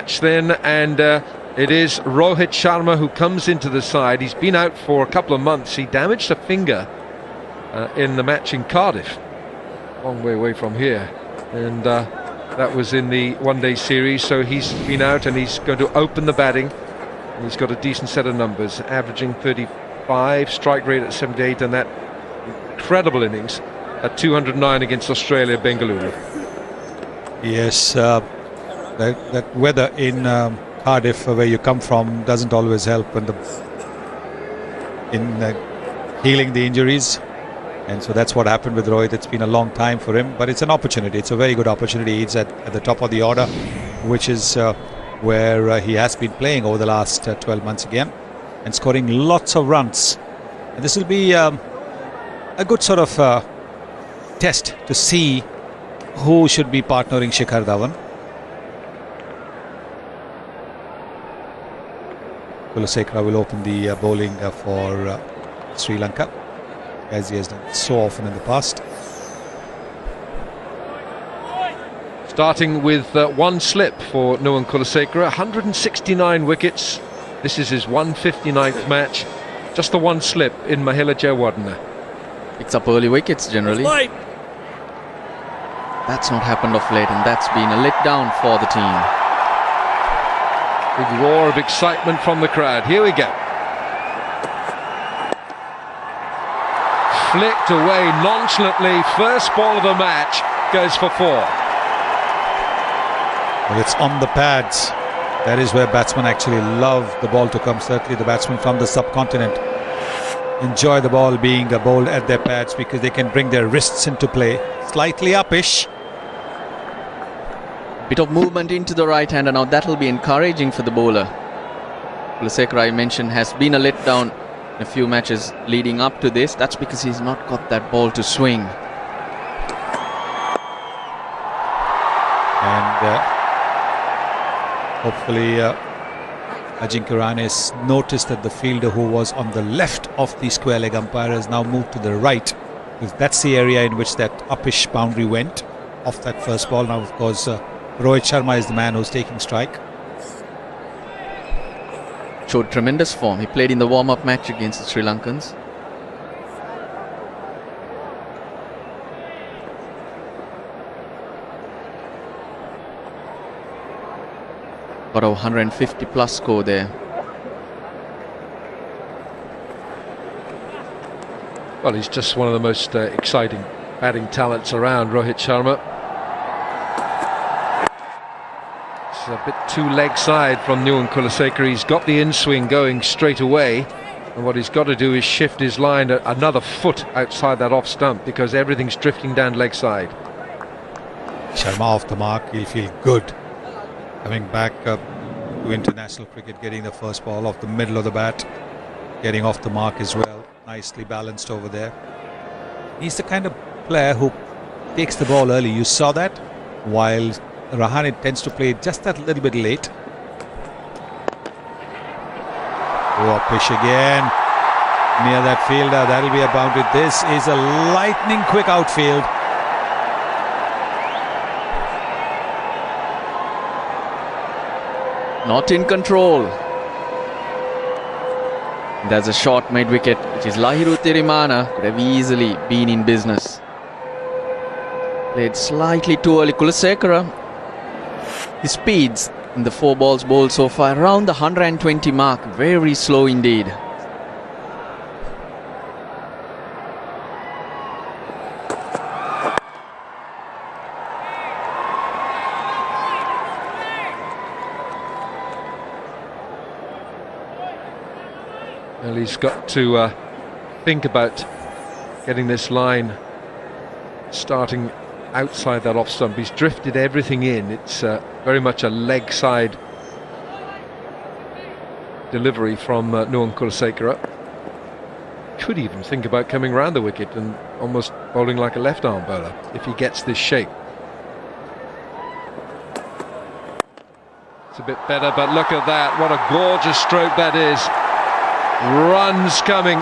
match then, and it is Rohit Sharma who comes into the side. He's been out for a couple of months. He damaged a finger in the match in Cardiff, long way away from here, and that was in the one-day series. So he's been out, and he's going to open the batting. And he's got a decent set of numbers, averaging 35, strike rate at 78, and that incredible innings at 209 against Australia, Bengaluru. Yes, that weather in Cardiff, where you come from, doesn't always help in healing the injuries, and so that's what happened with Rohit. It's been a long time for him, but it's an opportunity. It's a very good opportunity. He's at the top of the order, which is where he has been playing over the last 12 months again, and scoring lots of runs. And this will be a good sort of test to see who should be partnering Shikhar Dhawan. Kulasekara will open the bowling for Sri Lanka, as he has done so often in the past. Starting with one slip for Nuwan Kulasekara, 169 wickets. This is his 159th match. Just the one slip in Mahela Jayawardene. Picks up early wickets generally. That's not happened of late, and that's been a letdown for the team. Big roar of excitement from the crowd. Here we go. Flicked away nonchalantly. First ball of the match goes for 4. Well, it's on the pads. That is where batsmen actually love the ball to come. Certainly the batsmen from the subcontinent enjoy the ball being bowled at their pads, because they can bring their wrists into play. Slightly upish. Bit of movement into the right hand, and now that will be encouraging for the bowler. Kulasekara, I mentioned, has been a letdown in a few matches leading up to this. That's because he's not got that ball to swing. And hopefully Ajinkya Rahane has noticed that the fielder who was on the left of the square leg umpire has now moved to the right, because that's the area in which that upish boundary went off that first ball. Now, of course, Rohit Sharma is the man who's taking strike. Showed tremendous form. He played in the warm-up match against the Sri Lankans. Got a 150 plus score there. Well, he's just one of the most exciting batting talents around, Rohit Sharma. It's a bit too leg side from Nuwan Kulasekara. He's got the in-swing going straight away, and what he's got to do is shift his line another foot outside that off stump, because everything's drifting down leg side. Sharma off the mark. He'll feel good coming back to international cricket, getting the first ball off the middle of the bat, getting off the mark as well. Nicely balanced over there. He's the kind of player who takes the ball early. You saw that, while Rahane tends to play just that little bit late. Oh, push again near that fielder. That'll be a boundary. This is a lightning quick outfield. Not in control. There's a shot mid-wicket, which is Lahiru Tirimana. Could have easily been in business. Played slightly too early. Kulasekara, his speeds in the 4 balls bowled so far around the 120 mark. Very slow indeed. Well, he's got to think about getting this line starting outside that off stump. He's drifted everything in. It's very much a leg side delivery from Nuwan Kulasekara. Could even think about coming round the wicket and almost bowling like a left arm bowler if he gets this shape. It's a bit better, but look at that. What a gorgeous stroke that is. Runs coming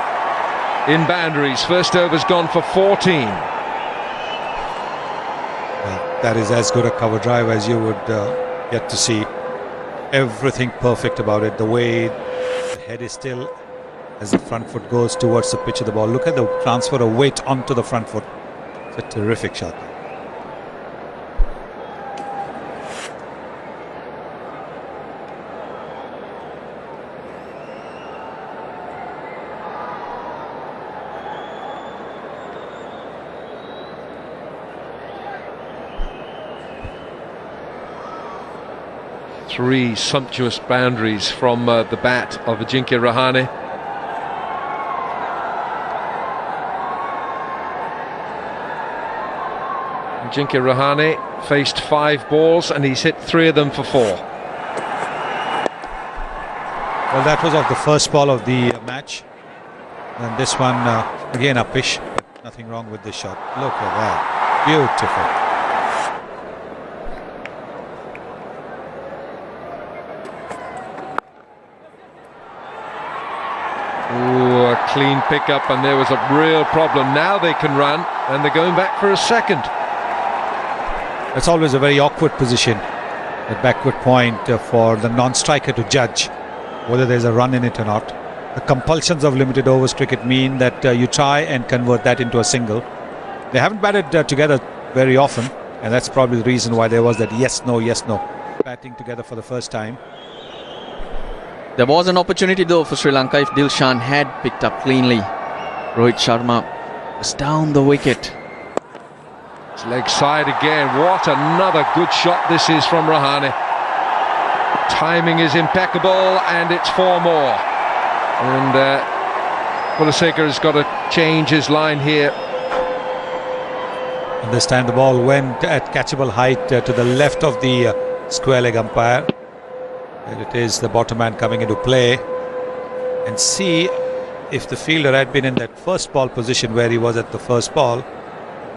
in boundaries. First over's gone for 14. Well, that is as good a cover drive as you would get to see. everything perfect about it. The way the head is still as the front foot goes towards the pitch of the ball. Look at the transfer of weight onto the front foot. It's a terrific shot. Three sumptuous boundaries from the bat of Ajinkya Rahane. Ajinkya Rahane faced 5 balls and he's hit 3 of them for 4. Well, that was off the first ball of the match. And this one, again uppish, but nothing wrong with this shot. Look at that. Beautiful. Ooh, a clean pickup, and there was a real problem. Now they can run, and they're going back for a second. It's always a very awkward position at backward point for the non-striker to judge whether there's a run in it or not. The compulsions of limited overs cricket mean that you try and convert that into a single. They haven't batted together very often, and that's probably the reason why there was that yes, no, batting together for the first time. There was an opportunity though for Sri Lanka if Dilshan had picked up cleanly. Rohit Sharma was down the wicket. It's leg side again. What another good shot this is from Rahane. Timing is impeccable, and it's 4 more. And Kulasekar has got to change his line here. And this time the ball went at catchable height to the left of the square leg umpire. And it is the bottom man coming into play. And see if the fielder had been in that first ball position where he was at the first ball,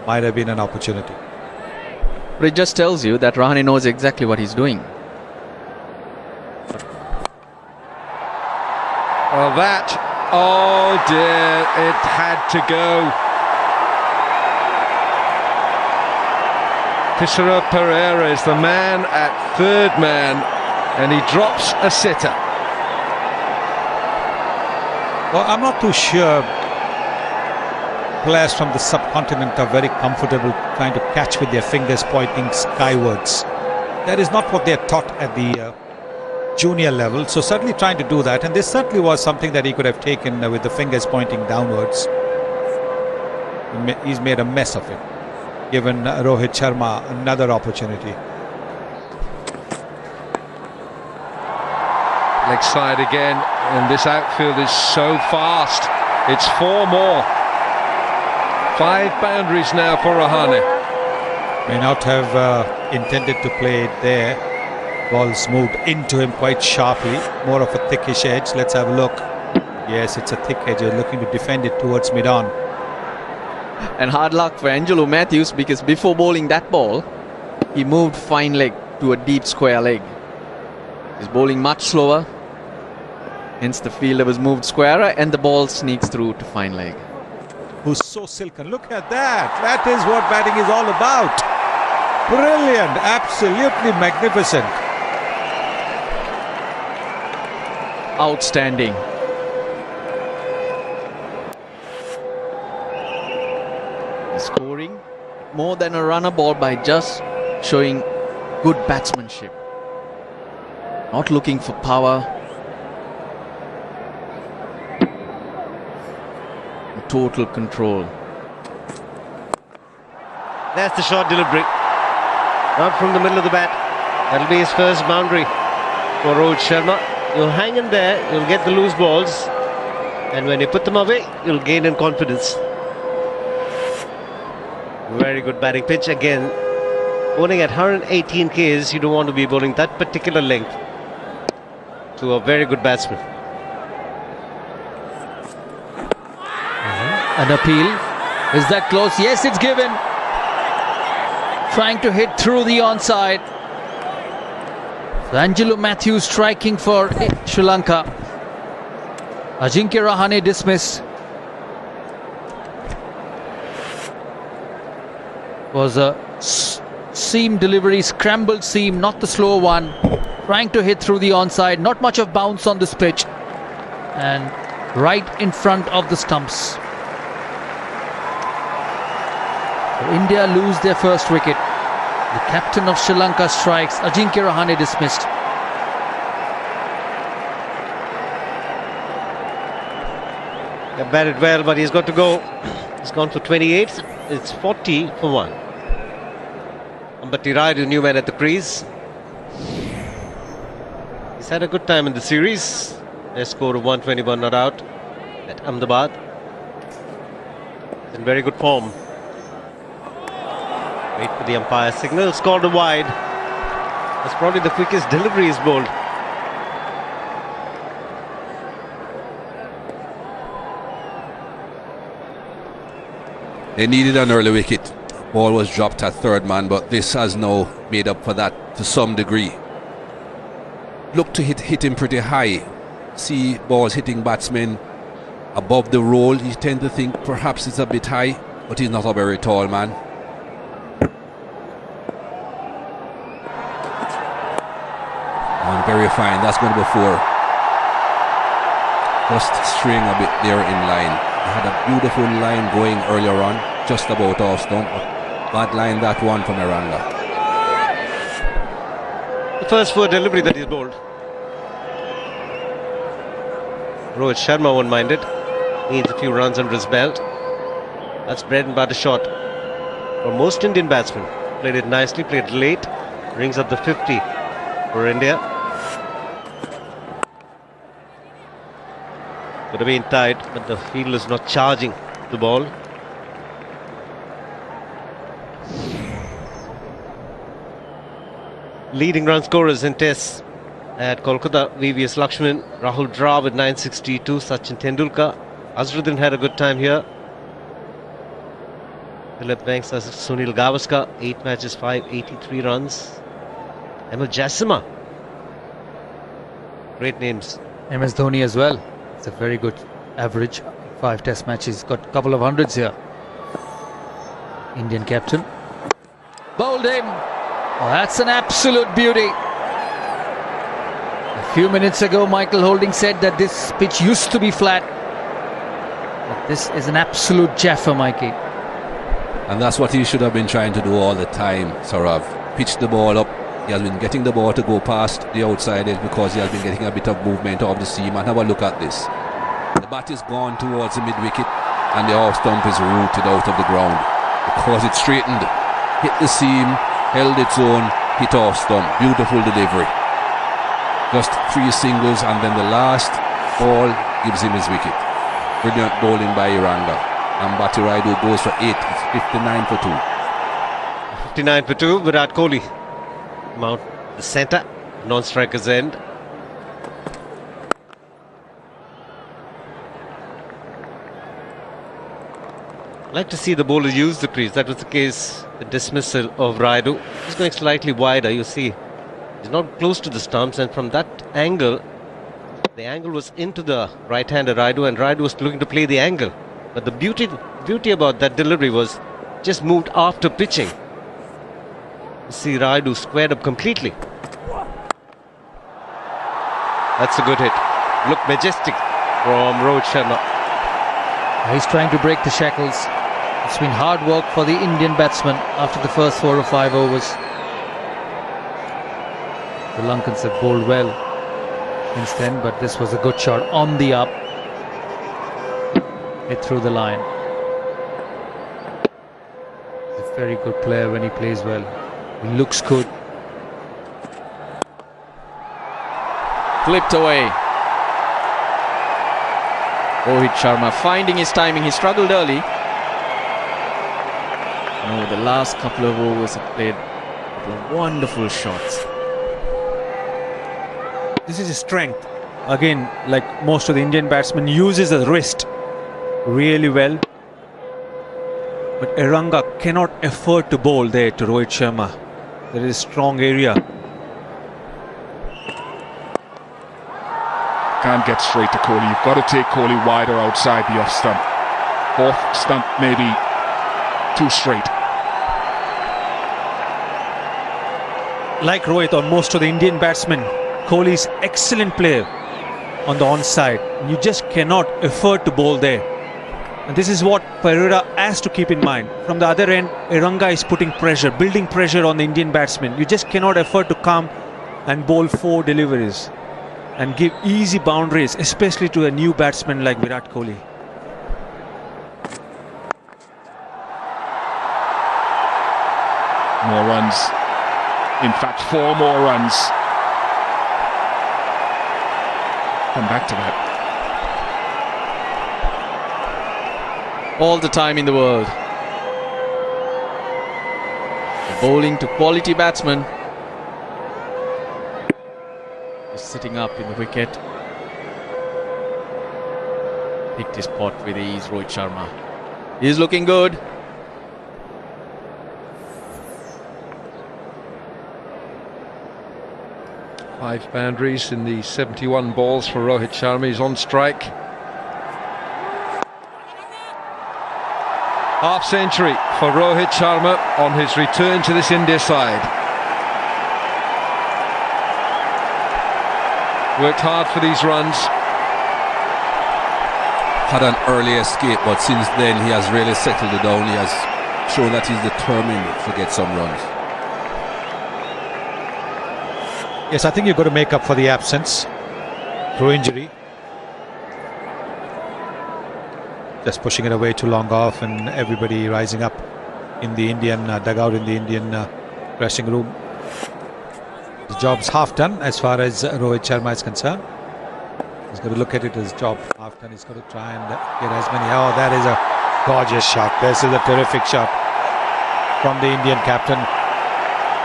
might have been an opportunity. But it just tells you that Rahane knows exactly what he's doing. Well, that, oh dear, it had to go. Kisara Pereira is the man at third man, and he drops a sitter. Well, I'm not too sure players from the subcontinent are very comfortable trying to catch with their fingers pointing skywards. That is not what they are taught at the junior level, so certainly trying to do that, and this certainly was something that he could have taken with the fingers pointing downwards. He's made a mess of it, given Rohit Sharma another opportunity. Leg side again, and this outfield is so fast. It's 4 more. 5 boundaries now for Rahane. May not have intended to play it there. Ball's moved into him quite sharply. More of a thickish edge. Let's have a look. Yes, it's a thick edge. You're looking to defend it towards mid-on. And hard luck for Angelo Matthews, because before bowling that ball, he moved fine leg to a deep square leg. He's bowling much slower. Hence the fielder was moved squarer, and the ball sneaks through to fine leg. Who's so silken. Look at that. That is what batting is all about. Brilliant. Absolutely magnificent. Outstanding. Scoring more than a runner ball by just showing good batsmanship. Not looking for power. Total control. That's the short delivery. Not from the middle of the bat. That'll be his first boundary for Rohit Sharma. You'll hang in there, you'll get the loose balls, and when you put them away, you'll gain in confidence. Very good batting pitch again. Bowling at 118 Ks, you don't want to be bowling that particular length to a very good batsman. An appeal. Is that close? Yes, it's given. Trying to hit through the onside. So Angelo Matthews striking for Sri Lanka. Ajinkya Rahane dismissed. Was a seam delivery, scrambled seam, not the slow one. trying to hit through the onside. Not much of bounce on this pitch. And right in front of the stumps. So India lose their first wicket. The captain of Sri Lanka strikes. Ajinkya Rahane dismissed. They batted well, but he's got to go. He's gone for 28. It's 40 for 1. Ambati Rayudu, new man at the crease. He's had a good time in the series. Their score of 121 not out at Ahmedabad. He's in very good form. Wait for the umpire signal. Scored a wide. That's probably the quickest delivery he's bowled. They needed an early wicket. Ball was dropped at third man, but this has now made up for that to some degree. Look to hit him pretty high. See balls hitting batsmen above the roll. You tend to think perhaps it's a bit high, but he's not a very tall man. And very fine. That's going to be 4. Just string a bit there in line. He had a beautiful line going earlier on, just about off stump. Bad line that one from Eranga. The first 4 delivery that he's bowled. Rohit Sharma won't mind it. Needs a few runs under his belt. That's bread and butter shot for most Indian batsmen. Played it nicely, played late. Brings up the 50 for India. Could have been tight, but the field is not charging the ball. Leading run scorers in tests at Kolkata: VVS Lakshman, Rahul Dravid with 962, Sachin Tendulkar. Azharuddin had a good time here. Philip Banks as Sunil Gavaskar, 8 matches, 583 runs. Emil Jasima. Great names. MS Dhoni as well. It's a very good average. 5 test matches. Got a couple of hundreds here. Indian captain. Bowled him. Oh, that's an absolute beauty. A few minutes ago, Michael Holding said that this pitch used to be flat. But this is an absolute jaffa, Mikey. And that's what he should have been trying to do all the time, Saurav. Pitch the ball up. He has been getting the ball to go past the outside edge because he has been getting a bit of movement off the seam. And have a look at this. The bat is gone towards the mid-wicket and the off stump is rooted out of the ground because it's straightened. Hit the seam, held its own, hit off stump. Beautiful delivery. Just 3 singles and then the last ball gives him his wicket. Brilliant bowling by Iranga. And Ambati Rayudu goes for 8. It's 59 for 2. 59 for 2. Virat Kohli mount the centre, non-striker's end. I'd like to see the bowler use the crease. That was the case, the dismissal of Rayudu. He's going slightly wider, you see. He's not close to the stumps, and from that angle, the angle was into the right-hander Rayudu, and Rayudu was looking to play the angle. But the beauty about that delivery was just moved after pitching. You see Rayudu squared up completely. That's a good hit. Look majestic from Rohit Sharma. He's trying to break the shackles. It's been hard work for the Indian batsman after the first 4 or 5 overs. The Lankans have bowled well since then, but this was a good shot on the up. Hit through the line. He's a very good player when he plays well. He looks good. Flipped away. Rohit Sharma finding his timing. He struggled early. No, the last couple of overs he played a couple of wonderful shots. This is his strength. Again, like most of the Indian batsmen, uses the wrist really well. But Eranga cannot afford to bowl there to Rohit Sharma. There is a strong area. Can't get straight to Kohli. You've got to take Kohli wider outside the off stump. Off stump maybe too straight. like Rohit or most of the Indian batsmen, Kohli's excellent player on the onside. You just cannot afford to bowl there. And this is what Pereira has to keep in mind. From the other end, Eranga is putting pressure, building pressure on the Indian batsmen. You just cannot afford to come and bowl 4 deliveries and give easy boundaries, especially to a new batsman like Virat Kohli. More runs. In fact, 4 more runs. Come back to that. All the time in the world. Bowling to quality batsmen. Just sitting up in the wicket. Picked his spot with ease, Rohit Sharma. He's looking good. Five boundaries in the 71 balls for Rohit Sharma. He's on strike. Half century for Rohit Sharma on his return to this India side. Worked hard for these runs. Had an early escape, but since then he has really settled it down. He has shown that he's determined to get some runs. Yes, I think you've got to make up for the absence through injury. Just pushing it away too long off, and everybody rising up in the Indian dugout, in the Indian dressing room. The job's half done as far as Rohit Sharma is concerned. He's got to look at it as job half done. He's got to try and get as many. Oh, that is a gorgeous shot. This is a terrific shot from the Indian captain.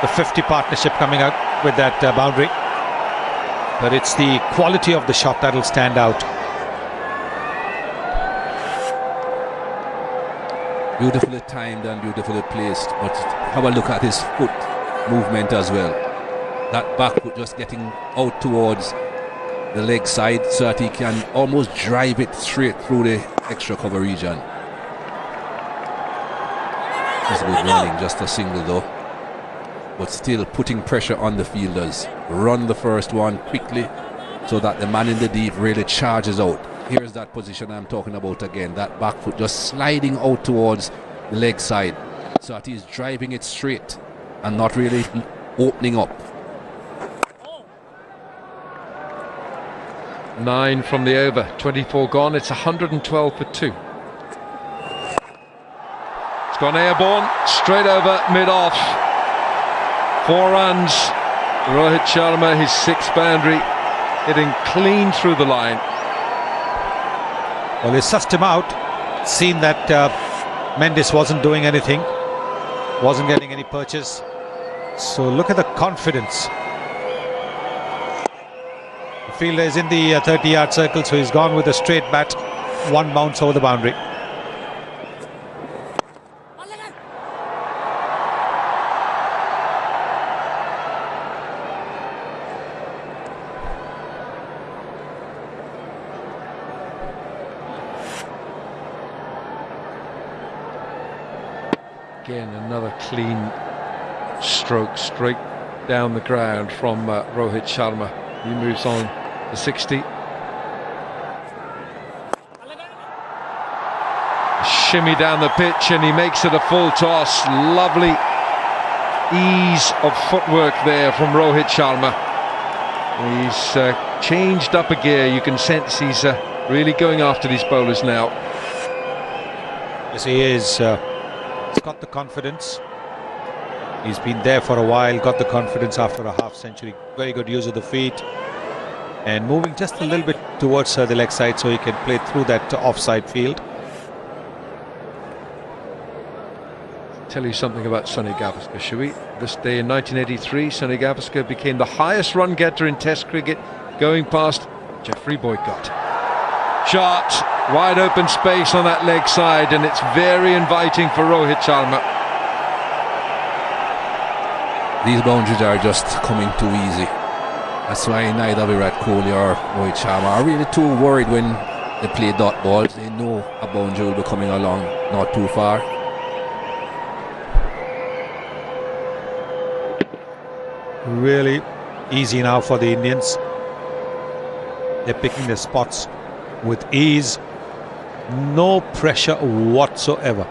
The 50 partnership coming out with that boundary. But it's the quality of the shot that'll stand out. Beautifully timed and beautifully placed, but have a look at his foot movement as well. That back foot just getting out towards the leg side so that he can almost drive it straight through the extra cover region. It's good running, just a single though, but still putting pressure on the fielders. Run the first one quickly so that the man in the deep really charges out. Here's that position I'm talking about again. That back foot just sliding out towards the leg side so that he's driving it straight and not really opening up. 9 from the over, 24 gone. It's 112 for 2. It's gone airborne, straight over mid-off. 4 runs. Rohit Sharma, his 6th boundary, hitting clean through the line. Well, he sussed him out, seen that Mendes wasn't doing anything, wasn't getting any purchase. So look at the confidence. The fielder is in the 30-yard circle, so he's gone with a straight bat, 1 bounce over the boundary. Again, another clean stroke straight down the ground from Rohit Sharma. He moves on to 60. Shimmy down the pitch and he makes it a full toss. Lovely ease of footwork there from Rohit Sharma. He's changed up a gear. You can sense he's really going after these bowlers now. Yes, he is. He's got the confidence. He's been there for a while, got the confidence after a half century. Very good use of the feet and moving just a little bit towards the leg side so he can play through that offside field. Tell you something about Sonny Gavaskar, shall we? This day in 1983, Sonny Gavaskar became the highest run getter in Test cricket, going past Geoffrey Boycott. Shot, wide open space on that leg side, and it's very inviting for Rohit Sharma. These boundaries are just coming too easy. That's why neither Virat Kohli or Rohit Sharma are really too worried when they play dot balls. They know a boundary will be coming along not too far. really easy now for the Indians. They're picking their spots with ease. No pressure whatsoever.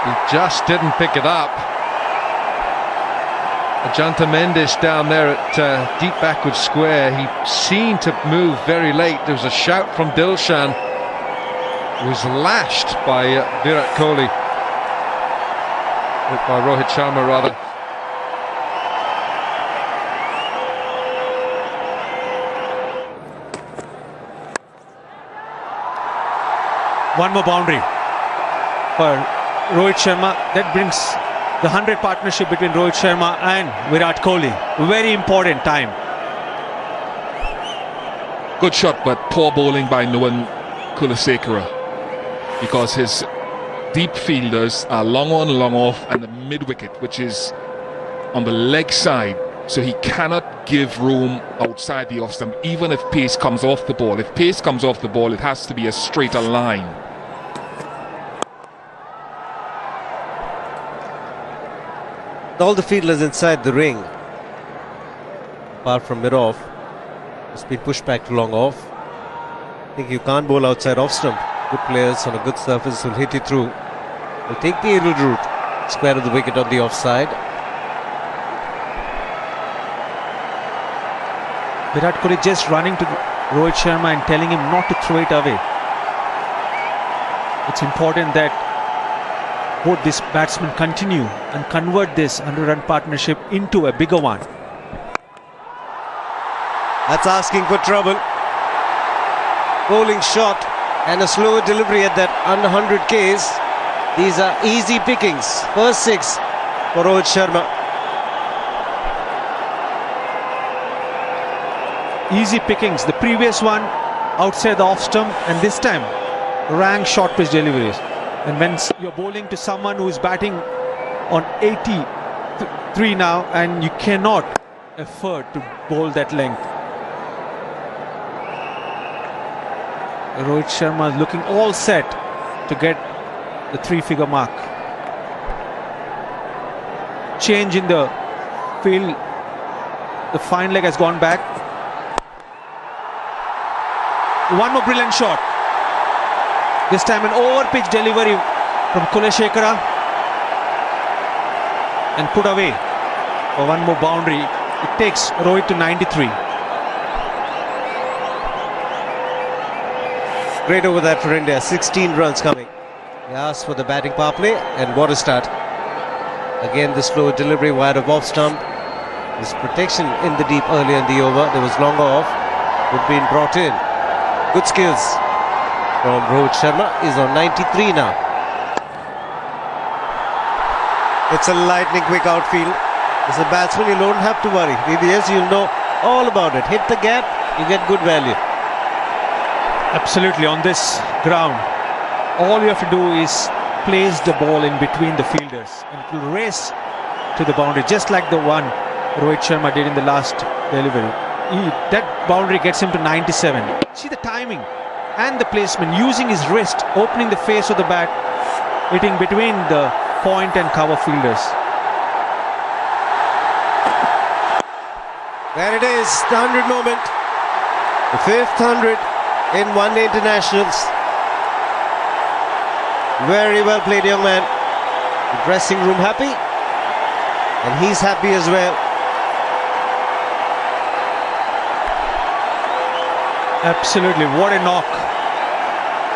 He just didn't pick it up. Ajanta Mendes down there at deep backward square. He seemed to move very late. There was a shout from Dilshan. Was lashed by Virat Kohli. By Rohit Sharma rather. One more boundary for Rohit Sharma. That brings the 100 partnership between Rohit Sharma and Virat Kohli. Very important time. Good shot, but poor bowling by Nuwan Kulasekara, because his deep fielders are long on, long off, and the mid-wicket, which is on the leg side, so he cannot give room outside the off stump, even if pace comes off the ball. If pace comes off the ball, it has to be a straighter line. All the fielders inside the ring, apart from mid-off, has been pushed back to long off. I think you can't bowl outside off stump. Good players on a good surface will hit you through. Will take the aerial route, square of the wicket on the offside. Virat Kohli just running to Rohit Sharma and telling him not to throw it away. It's important that both these batsmen continue and convert this 100-run partnership into a bigger one. That's asking for trouble. Bowling shot and a slower delivery at that under 100 Ks. These are easy pickings. First 6 for Rohit Sharma. Easy pickings. The previous one outside the off stump, and this time rank short pitch deliveries. And when you're bowling to someone who is batting on 83 now, and you cannot afford to bowl that length. Rohit Sharma is looking all set to get the 3-figure mark. Change in the field. The fine leg has gone back. One more brilliant shot. This time an over-pitch delivery from Kulasekara, and put away for one more boundary. It takes Rohit to 93. Great over that for India. 16 runs coming. He asked for the batting power play, and what a start. Again, the slow delivery wide of off stump. His protection in the deep earlier in the over. There was long off. Had been brought in. Good skills from Rohit Sharma. Is on 93 now. It's a lightning quick outfield. As a batsman, you don't have to worry. Yes, you'll know all about it. Hit the gap, you get good value. Absolutely, on this ground, all you have to do is place the ball in between the fielders, and it will race to the boundary, just like the one Rohit Sharma did in the last delivery. That boundary gets him to 97. See the timing and the placement, using his wrist, opening the face of the bat, hitting between the point and cover fielders. There it is, the 100 moment. The 5th 100 in one-day internationals. Very well played, young man. The dressing room happy, and he's happy as well. Absolutely, what a knock.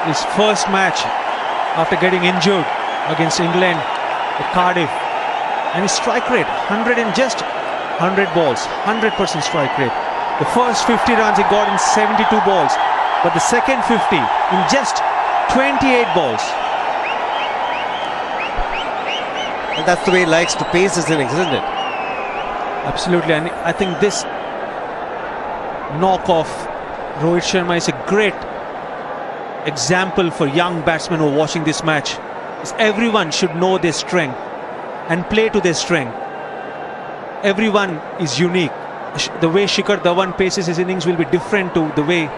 His first match after getting injured against England at Cardiff. And his strike rate, 100 in just 100 balls, 100% strike rate. The first 50 runs he got in 72 balls, but the second 50 in just 28 balls. And that's the way he likes to pace his innings, isn't it? Absolutely, and I think this knock off Rohit Sharma is a great example for young batsmen who are watching this match. Everyone should know their strength and play to their strength. Everyone is unique. The way Shikhar Dhawan paces his innings will be different to the way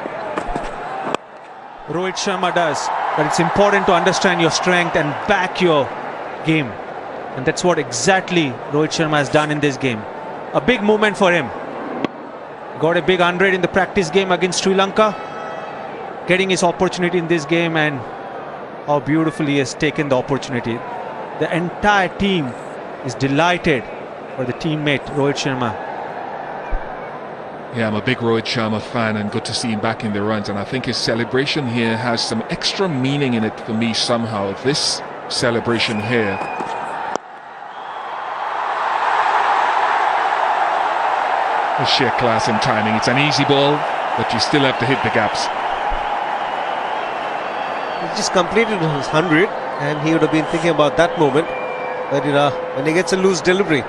Rohit Sharma does. But it's important to understand your strength and back your game. And that's what exactly Rohit Sharma has done in this game. A big moment for him. Got a big 100 in the practice game against Sri Lanka. Getting his opportunity in this game, and how beautifully he has taken the opportunity. The entire team is delighted for the teammate Rohit Sharma. Yeah, I'm a big Rohit Sharma fan, and good to see him back in the runs. And I think his celebration here has some extra meaning in it for me somehow. This celebration here. The sheer class and timing. It's an easy ball, but you still have to hit the gaps. He just completed his 100, and he would have been thinking about that moment. But when he gets a loose delivery,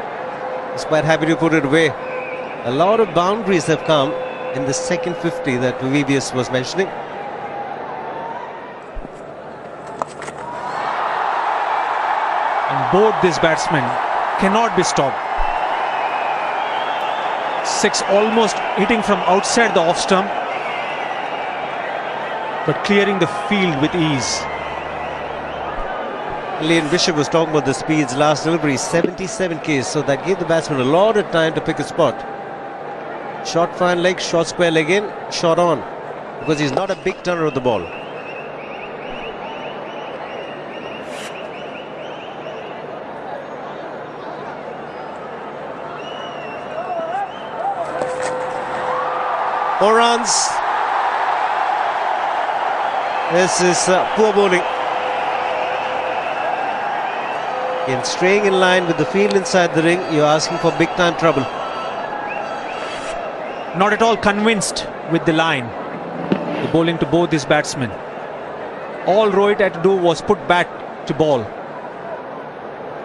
he's quite happy to put it away. A lot of boundaries have come in the second 50 that VVS was mentioning. And both these batsmen cannot be stopped. 6 almost hitting from outside the off stump, but clearing the field with ease. Lane Bishop was talking about the speeds. Last delivery 77 k's, so that gave the batsman a lot of time to pick a spot. Short fine leg, short square leg in, shot on, because he's not a big turner of the ball. Four runs. This is poor bowling. Again, straying in line with the field inside the ring, you're asking for big time trouble. Not at all convinced with the line. The bowling to both these batsmen. All Rohit had to do was put bat to ball.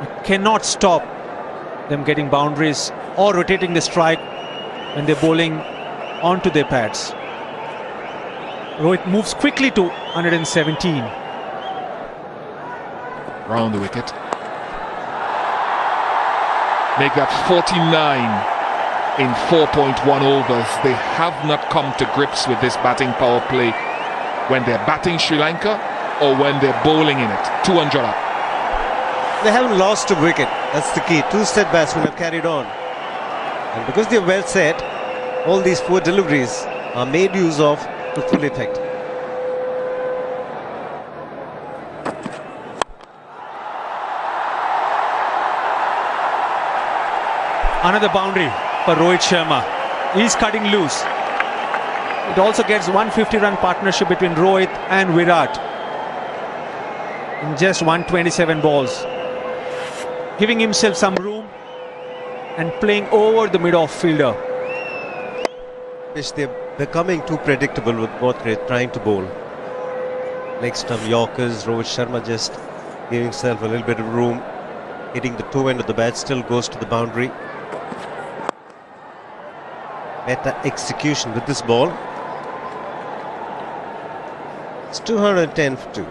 You cannot stop them getting boundaries or rotating the strike when they're bowling onto their pads. Rohit moves quickly to 117. Round the wicket. Make that 49 in 4.1 overs. They have not come to grips with this batting power play when they're batting Sri Lanka or when they're bowling in it. 200 up. They haven't lost a wicket. That's the key. 2 set batsmen have carried on. And because they're well set, all these 4 deliveries are made use of to full effect. Another boundary for Rohit Sharma. He's cutting loose. It also gets 150-run partnership between Rohit and Virat in just 127 balls, giving himself some room and playing over the mid-off fielder. They're becoming too predictable with what they're trying to bowl. Leg stump Yorkers, Rohit Sharma just giving himself a little bit of room, hitting the toe end of the bat, still goes to the boundary. Better execution with this ball. It's 210 for 2.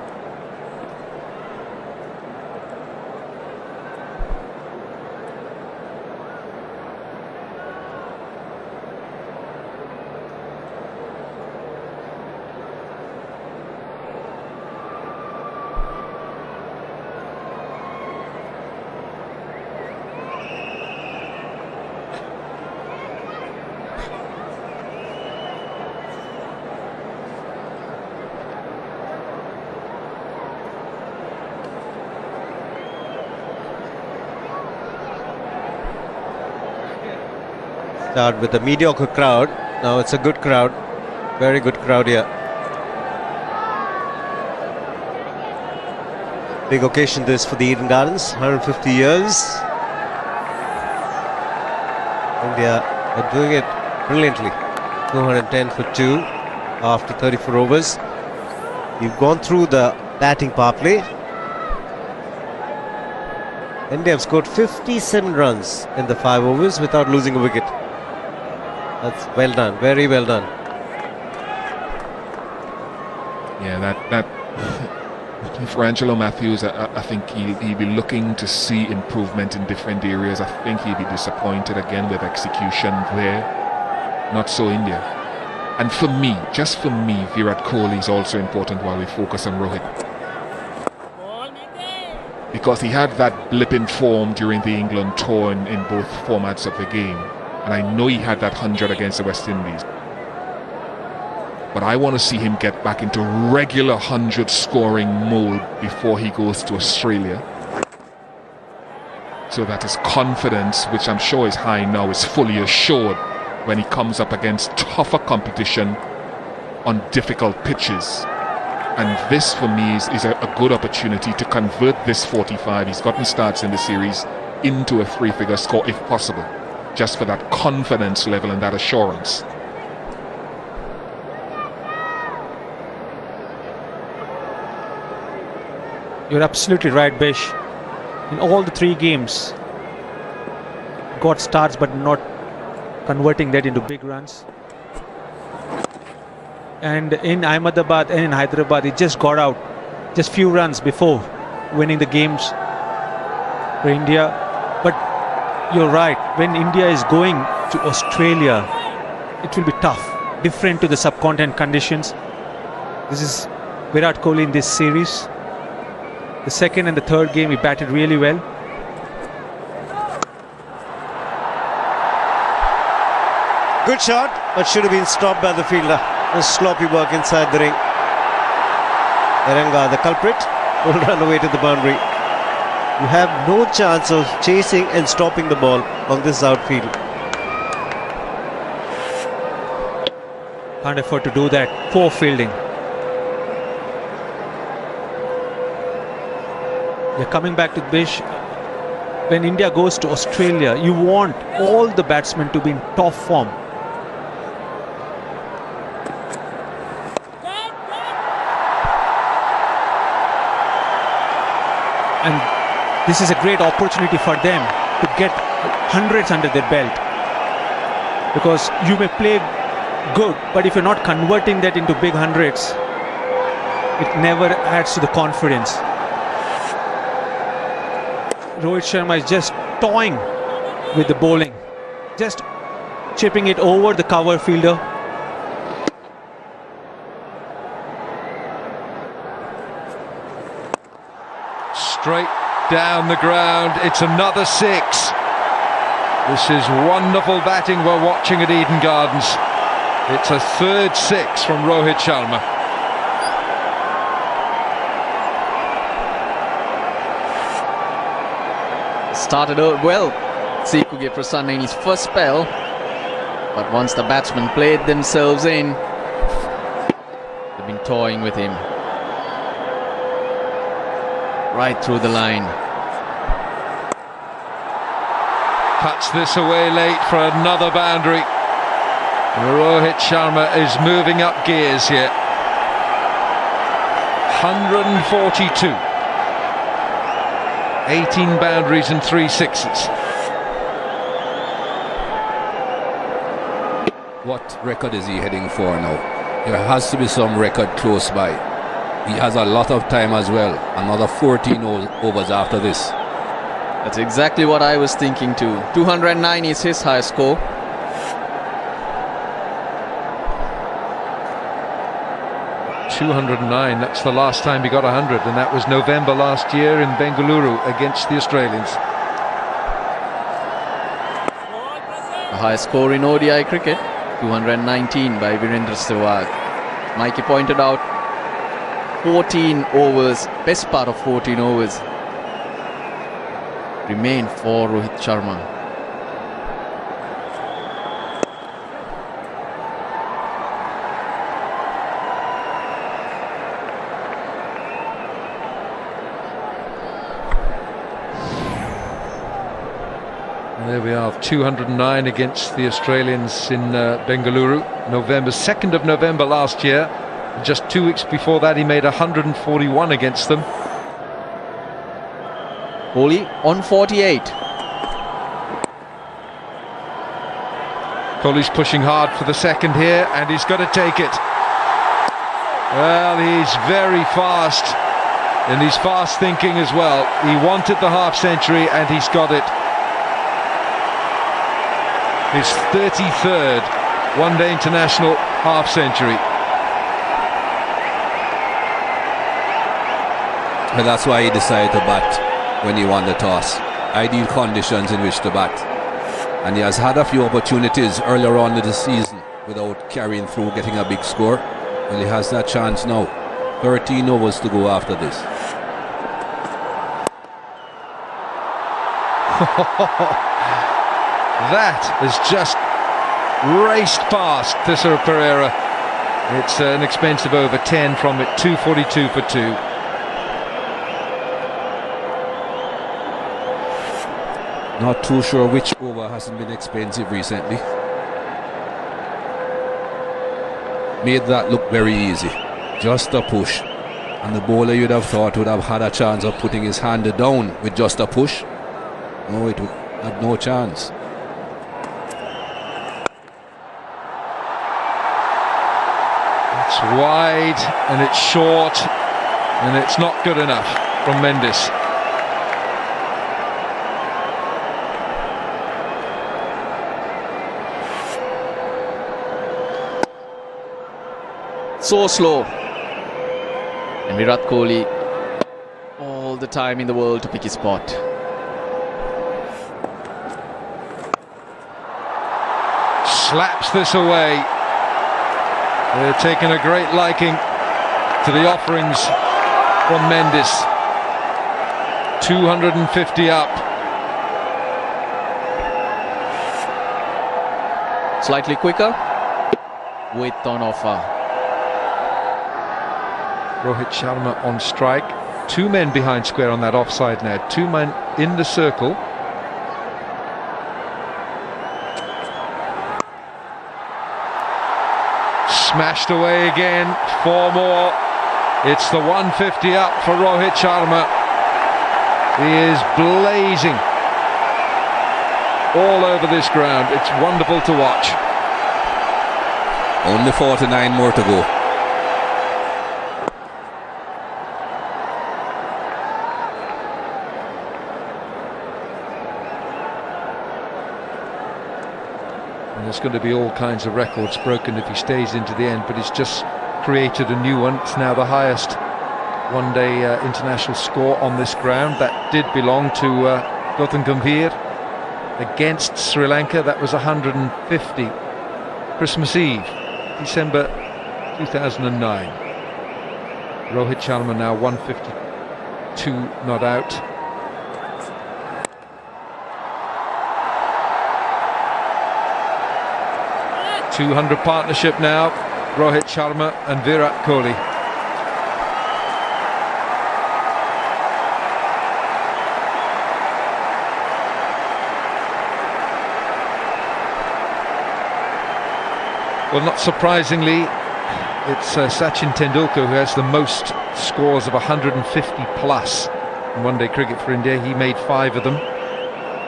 Start with a mediocre crowd. Now it's a good crowd. Very good crowd here. Big occasion this for the Eden Gardens. 150 years. India are doing it brilliantly. 210 for 2 after 34 overs. You've gone through the batting power play. India have scored 57 runs in the 5 overs without losing a wicket. That's well done, very well done. Yeah, that for Angelo Matthews, I think he'll be looking to see improvement in different areas. I think he'll be disappointed again with execution there. Not so India. And for me, just for me, Virat Kohli is also important while we focus on Rohit. because he had that blip in form during the England tour in both formats of the game. And I know he had that 100 against the West Indies. But I want to see him get back into regular 100 scoring mode before he goes to Australia, so that his confidence, which I'm sure is high now, is fully assured when he comes up against tougher competition on difficult pitches. And this, for me, is a good opportunity to convert this 45 he's gotten starts in the series into a 3-figure score if possible, just for that confidence level and that assurance. You're absolutely right, Bish. In all the 3 games, got starts but not converting that into big runs. And in Ahmedabad and in Hyderabad, he just got out just few runs before winning the games for India. But you're right, when India is going to Australia, it will be tough, different to the subcontinent conditions. This is Virat Kohli in this series. The second and the third game, he batted really well. Good shot, but should have been stopped by the fielder. A sloppy work inside the ring. Eranga, the culprit, will run away to the boundary. You have no chance of chasing and stopping the ball on this outfield. Can't afford to do that. Poor fielding. They're coming back to Bish. When India goes to Australia, you want all the batsmen to be in top form. And this is a great opportunity for them to get hundreds under their belt. Because you may play good, but if you're not converting that into big hundreds, it never adds to the confidence. Rohit Sharma is just toying with the bowling, just chipping it over the cover fielder. Straight down the ground, it's another 6. This is wonderful batting we're watching at Eden Gardens. It's a third 6 from Rohit Sharma. Started out well, Sikuge Prasanna in his first spell, but once the batsmen played themselves in, they've been toying with him right through the line. Cuts this away late for another boundary. Rohit Sharma is moving up gears here. 142. 18 boundaries and 3 sixes. What record is he heading for now? There has to be some record close by. He has a lot of time as well. Another 14 overs after this. That's exactly what I was thinking too. 209 is his high score. .209, that's the last time he got 100, and that was November last year in Bengaluru against the Australians. The highest score in ODI cricket, 219 by Virendra Sehwag. Mikey pointed out 14 overs, best part of 14 overs remain for Rohit Sharma. There we are, 209 against the Australians in Bengaluru, November, 2nd of November last year. Just 2 weeks before that, he made 141 against them. Kohli on 48. Kohli's pushing hard for the second here, and he's got to take it. Well, he's very fast, and he's fast thinking as well. He wanted the half century, and he's got it. His 33rd one-day international half century. And that's why he decided to bat when he won the toss. Ideal conditions in which to bat. And he has had a few opportunities earlier on in the season without carrying through, getting a big score. Well, he has that chance now. 13 overs to go after this. That has just raced past Thisara Pereira. It's an expensive over 10 from it, 242 for 2. Not too sure which over hasn't been expensive recently. Made that look very easy. Just a push. And the bowler, you'd have thought, would have had a chance of putting his hand down with just a push. No, it would have no chance. It's wide and it's short and it's not good enough from Mendes. So slow. And Virat Kohli all the time in the world to pick his spot. Slaps this away. They're taking a great liking to the offerings from Mendes. 250 up. Slightly quicker. Width on offer. Rohit Sharma on strike. 2 men behind square on that offside now. 2 men in the circle. Smashed away again. 4 more. It's the 150 up for Rohit Sharma. He is blazing all over this ground. It's wonderful to watch. Only 49 more to go. And there's going to be all kinds of records broken if he stays into the end, but he's just created a new one. It's now the highest one-day international score on this ground. That did belong to Gautam Gambhir against Sri Lanka. That was 150. Christmas Eve, December 2009. Rohit Sharma now 152 not out. .200 partnership now, Rohit Sharma and Virat Kohli. Well, not surprisingly, it's Sachin Tendulkar who has the most scores of 150 plus in one-day cricket for India. He made 5 of them.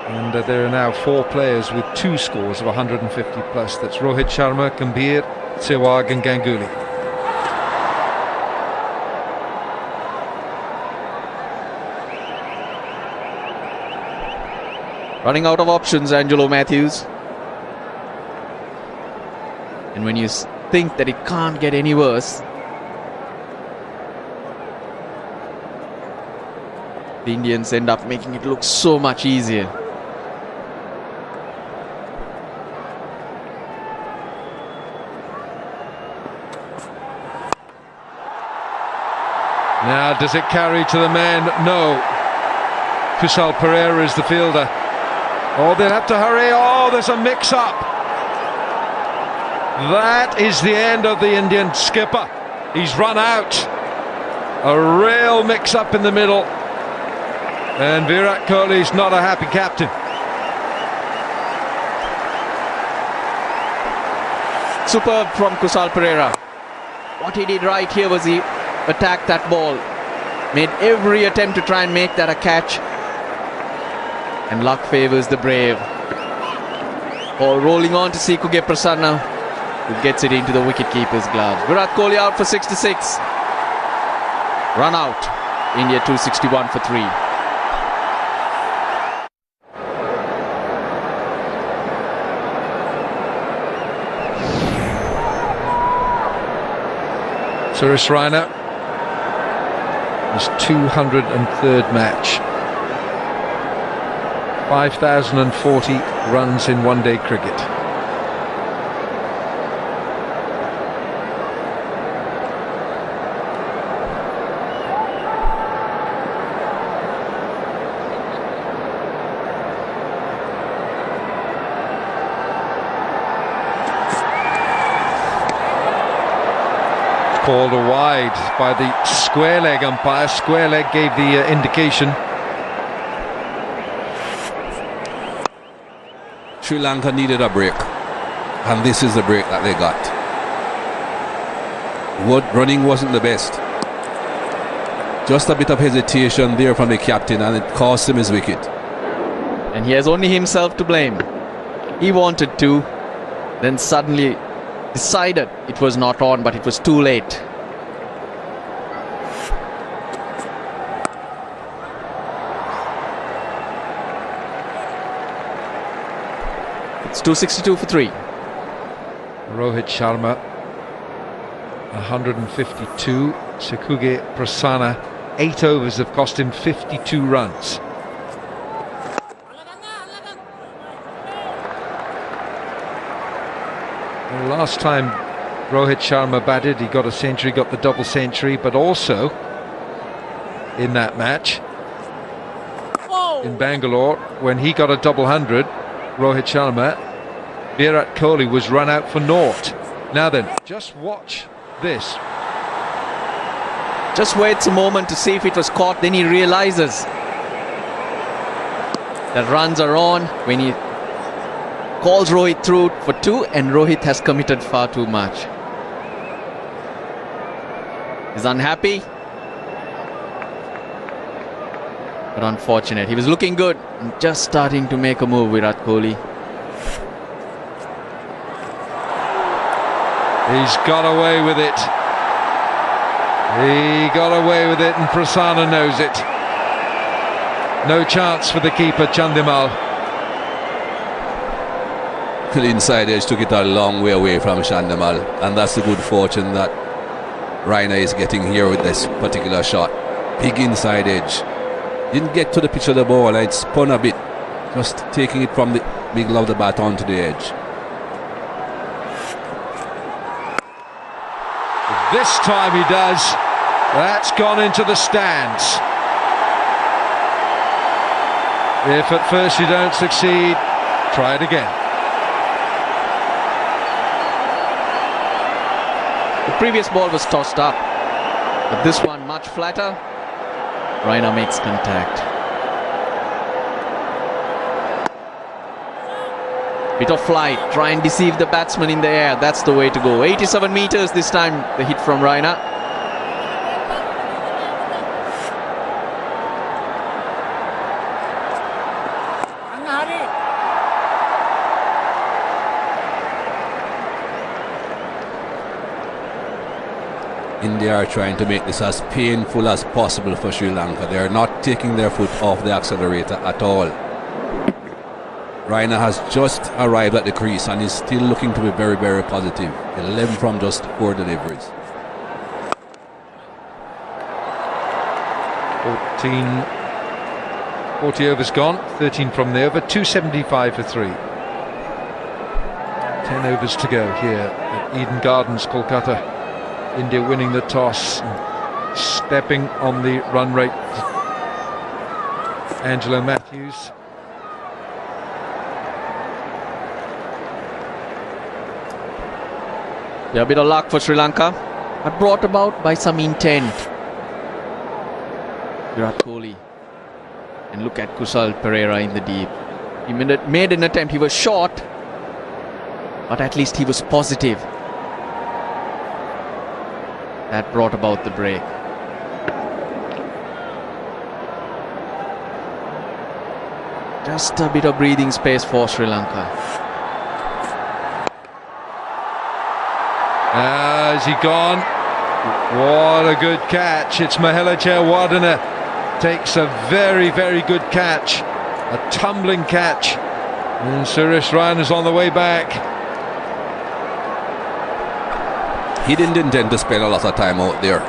And there are now 4 players with 2 scores of 150 plus. That's Rohit Sharma, Gambhir, Sehwag and Ganguly. Running out of options, Angelo Matthews. And when you think that it can't get any worse, the Indians end up making it look so much easier. Now, does it carry to the men? No. Kusal Pereira is the fielder. Oh, they'll have to hurry. Oh, there's a mix-up. That is the end of the Indian skipper. He's run out. A real mix-up in the middle. And Virat Kohli's not a happy captain. Superb from Kusal Pereira. What he did right here was he attacked that ball, made every attempt to try and make that a catch, and luck favours the brave. Ball rolling on to Sikuge Prasanna, who gets it into the wicketkeeper's gloves. Virat Kohli out for 66. Run out. India 261 for 3. Suresh Raina, his 203rd match 5,040 runs in one-day cricket. Called a wide by the square leg umpire. Square leg gave the indication. Sri Lanka needed a break, and this is the break that they got. Running wasn't the best. Just a bit of hesitation there from the captain, and it cost him his wicket. And he has only himself to blame. He wanted to, then suddenly decided it was not on, but it was too late. It's 262 for 3. Rohit Sharma 152. Sekuge Prasanna, 8 overs have cost him 52 runs. Well, last time Rohit Sharma batted, he got a century, got the double century, but also in that match in Bangalore, when he got a double hundred, Rohit Sharma, Virat Kohli was run out for naught. Now then, just watch this. Just waits a moment to see if it was caught, then he realizes that runs are on when he calls Rohit through for 2, and Rohit has committed far too much. He's unhappy, but unfortunate. He was looking good and just starting to make a move, Virat Kohli. He's got away with it. He got away with it, and Prasanna knows it. No chance for the keeper, Chandimal. The inside edge took it a long way away from Chandimal, and that's the good fortune that Raina is getting here with this particular shot. Big inside edge. Didn't get to the pitch of the ball, it spun a bit, just taking it from the middle of the bat onto the edge. This time he does. That's gone into the stands. If at first you don't succeed, try it again. The previous ball was tossed up, but this one much flatter. Raina makes contact. Bit of flight, try and deceive the batsman in the air. That's the way to go. 87 meters this time, the hit from Raina. India are trying to make this as painful as possible for Sri Lanka. They are not taking their foot off the accelerator at all. Raina has just arrived at the crease and is still looking to be very, very positive. 11 from just 4 deliveries. 40 overs gone, 13 from the over, 275 for 3. 10 overs to go here at Eden Gardens, Kolkata. India winning the toss, stepping on the run rate. Angelo Matthews. Yeah, a bit of luck for Sri Lanka, but brought about by some intent. Virat Kohli. And look at Kusal Perera in the deep. He made an attempt, he was short, but at least he was positive. That brought about the break. Just a bit of breathing space for Sri Lanka. Has he gone? What a good catch. It's Mahela Jayawardene. Takes a very, very good catch. A tumbling catch. And Suresh Raina's on the way back. He didn't intend to spend a lot of time out there.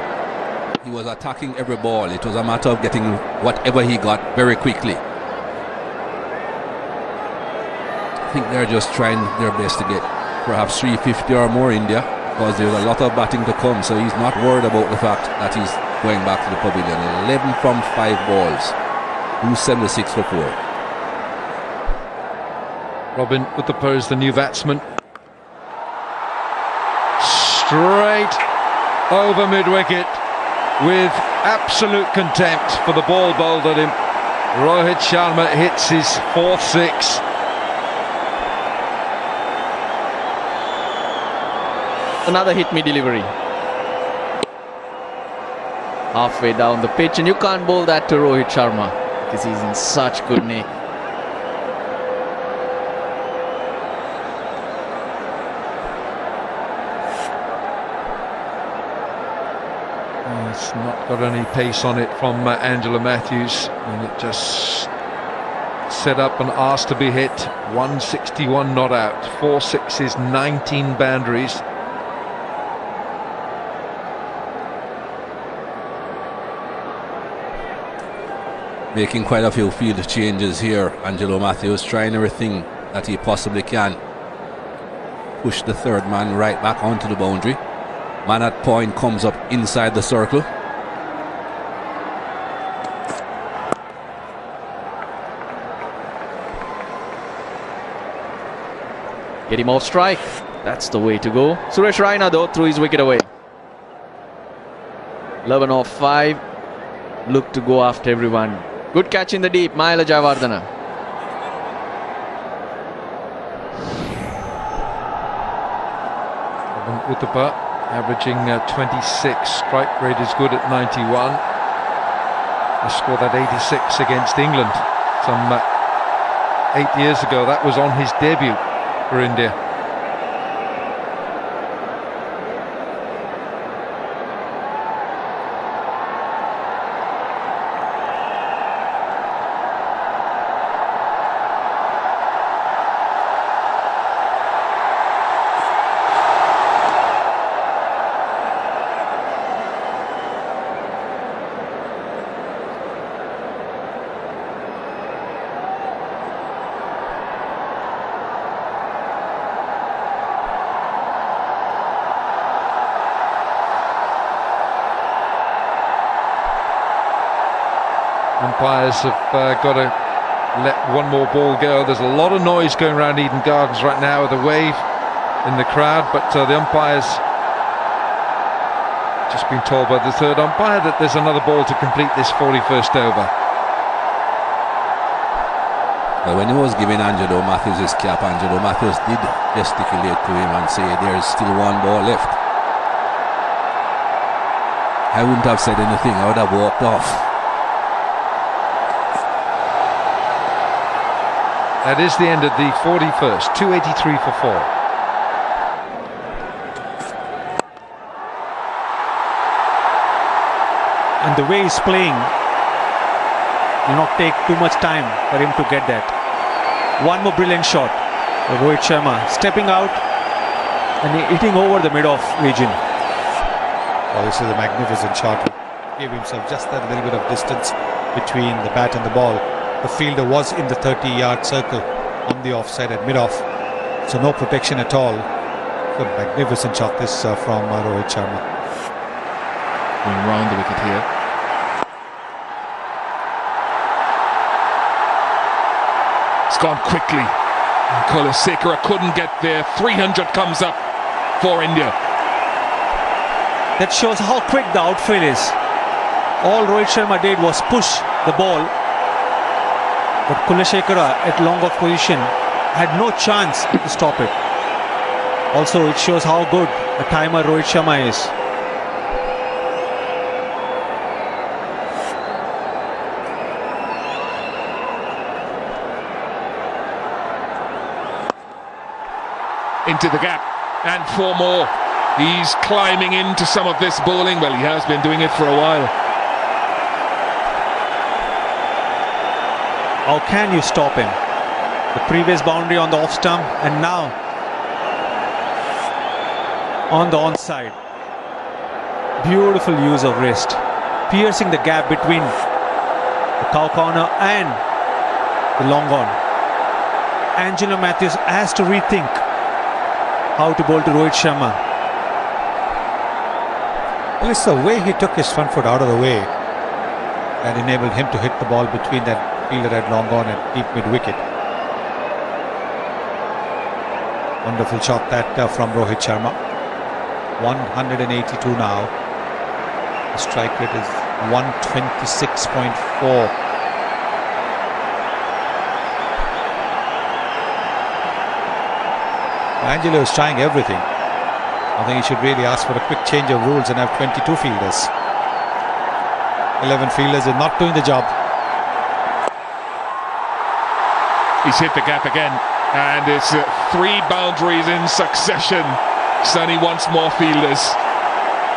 He was attacking every ball. It was a matter of getting whatever he got very quickly. think they're just trying their best to get perhaps 350 or more India, because there's a lot of batting to come, so he's not worried about the fact that he's going back to the pavilion. 11 from 5 balls, 276 for 4. Robin Uthappa is the new batsman. Straight over mid-wicket with absolute contempt for the ball bowled at him. Rohit Sharma hits his 4th 6. Another hit me delivery. Halfway down the pitch, and you can't bowl that to Rohit Sharma because he's in such good nick. It's not got any pace on it from Angelo Matthews, and it just set up and asked to be hit. 161 not out, 4 sixes, 19 boundaries. Making quite a few field changes here. Angelo Matthews trying everything that he possibly can. Push the third man right back onto the boundary. Man at point comes up inside the circle. Get him off strike. That's the way to go. Suresh Raina though threw his wicket away. 11 off 5. Look to go after everyone. Good catch in the deep, Mahela Jayawardena. Uthappa averaging 26. Strike rate is good at 91. He scored that 86 against England some 8 years ago. That was on his debut for India. Umpires have got to let one more ball go. There's a lot of noise going around Eden Gardens right now with a wave in the crowd, but the umpires just been told by the third umpire that there's another ball to complete this 41st over. Well, when he was giving Angelo Matthews his cap, Angelo Matthews did gesticulate to him and say there's still one ball left. I wouldn't have said anything, I would have walked off. That is the end of the 41st, 283 for 4. And the way he's playing will not take too much time for him to get that. One more brilliant shot. Rohit Sharma stepping out and hitting over the mid-off region. Oh, this is a magnificent shot. He gave himself just that little bit of distance between the bat and the ball. The fielder was in the 30-yard circle on the offside at mid-off, so no protection at all. A magnificent shot this from Rohit Sharma. Going round the wicket here. It's gone quickly. Kulasekara couldn't get there. 300 comes up for India. That shows how quick the outfield is. All Rohit Sharma did was push the ball, but Kulasekara at long off position had no chance to stop it. Also, it shows how good a timer Rohit Sharma is. Into the gap, and 4 more. He's climbing into some of this bowling. Well, he has been doing it for a while. How can you stop him? The previous boundary on the off stump, and now on the onside. Beautiful use of wrist, piercing the gap between the cow corner and the long on. Angelo Matthews has to rethink how to bowl to Rohit Sharma. Well, it's the way he took his front foot out of the way that enabled him to hit the ball between that fielder had long gone at deep mid-wicket. Wonderful shot that from Rohit Sharma. 182 now. The strike rate is 126.4. Angelo is trying everything. I think he should really ask for a quick change of rules and have 22 fielders. 11 fielders is not doing the job. He's hit the gap again, and it's 3 boundaries in succession. Sonny wants more fielders.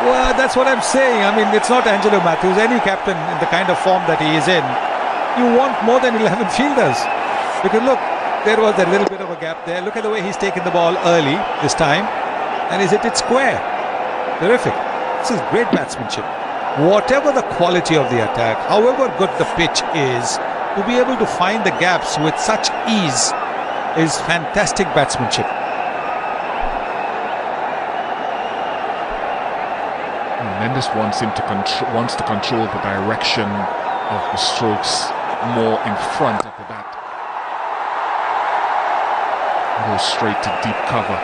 Well, that's what I'm saying. I mean, it's not Angelo Matthews. Any captain in the kind of form that he is in, you want more than 11 fielders. Because look, there was a little bit of a gap there. Look at the way he's taken the ball early this time, and he's hit it square. Terrific. This is great batsmanship. Whatever the quality of the attack, however good the pitch is, to be able to find the gaps with such ease is fantastic batsmanship. Mendes wants to control the direction of the strokes more in front of the bat. Go straight to deep cover.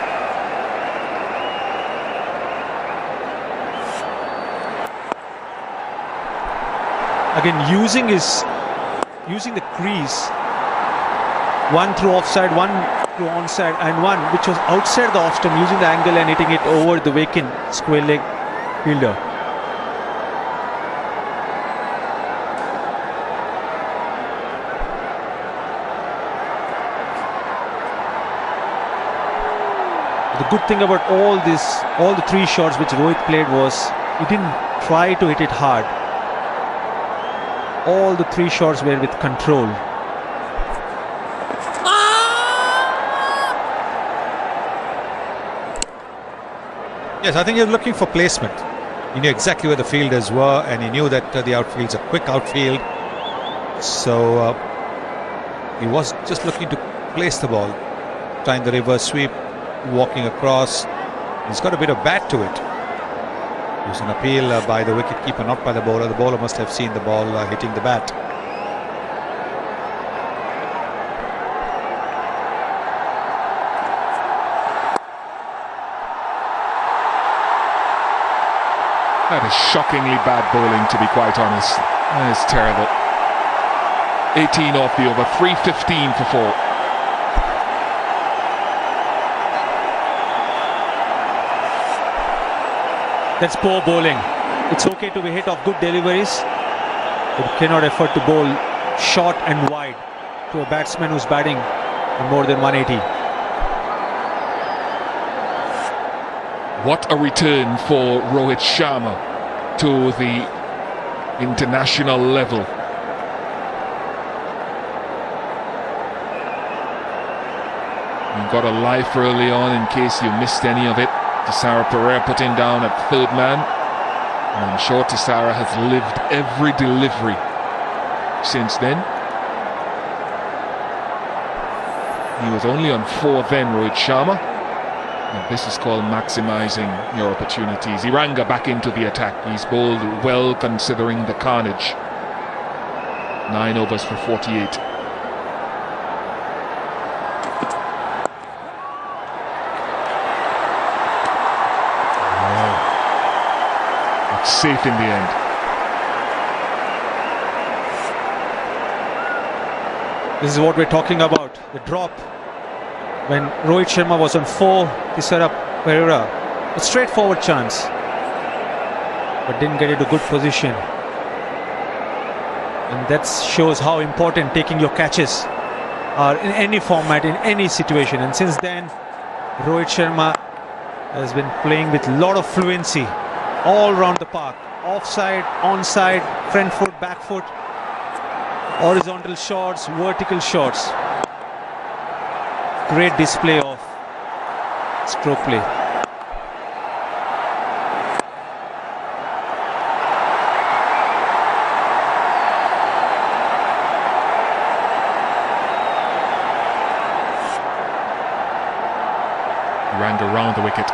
Again, using the crease, one through offside, one through onside, and one which was outside the off stump, using the angle and hitting it over the vacant square leg fielder. The good thing about all the 3 shots which Rohit played was he didn't try to hit it hard. All the 3 shots were with control. Yes, I think he was looking for placement. He knew exactly where the fielders were, and he knew that the outfield's a quick outfield. So he was just looking to place the ball, trying the reverse sweep, walking across. He's got a bit of bat to it. It was an appeal by the wicketkeeper, not by the bowler. The bowler must have seen the ball hitting the bat. That is shockingly bad bowling, to be quite honest. That is terrible. 18 off the over, 315 for 4. That's poor bowling. It's okay to be hit off good deliveries, but you cannot afford to bowl short and wide to a batsman who's batting in more than 180. What a return for Rohit Sharma to the international level. You got a life early on in case you missed any of it. Tisara Pereira putting down at 3rd man, and I'm sure Tisara has lived every delivery since then. He was only on 4 then, Rohit Sharma, and this is called maximising your opportunities. Iranga back into the attack. He's bowled well considering the carnage. 9 overs for 48. Safe in the end. This is what we're talking about. The drop when Rohit Sharma was on 4, Tisara Pereira, a straightforward chance, but didn't get into good position. And that shows how important taking your catches are in any format, in any situation. And since then, Rohit Sharma has been playing with a lot of fluency all around the park. Offside, onside, front foot, back foot, horizontal shots, vertical shots. Great display of stroke play. Ranga round the wicket.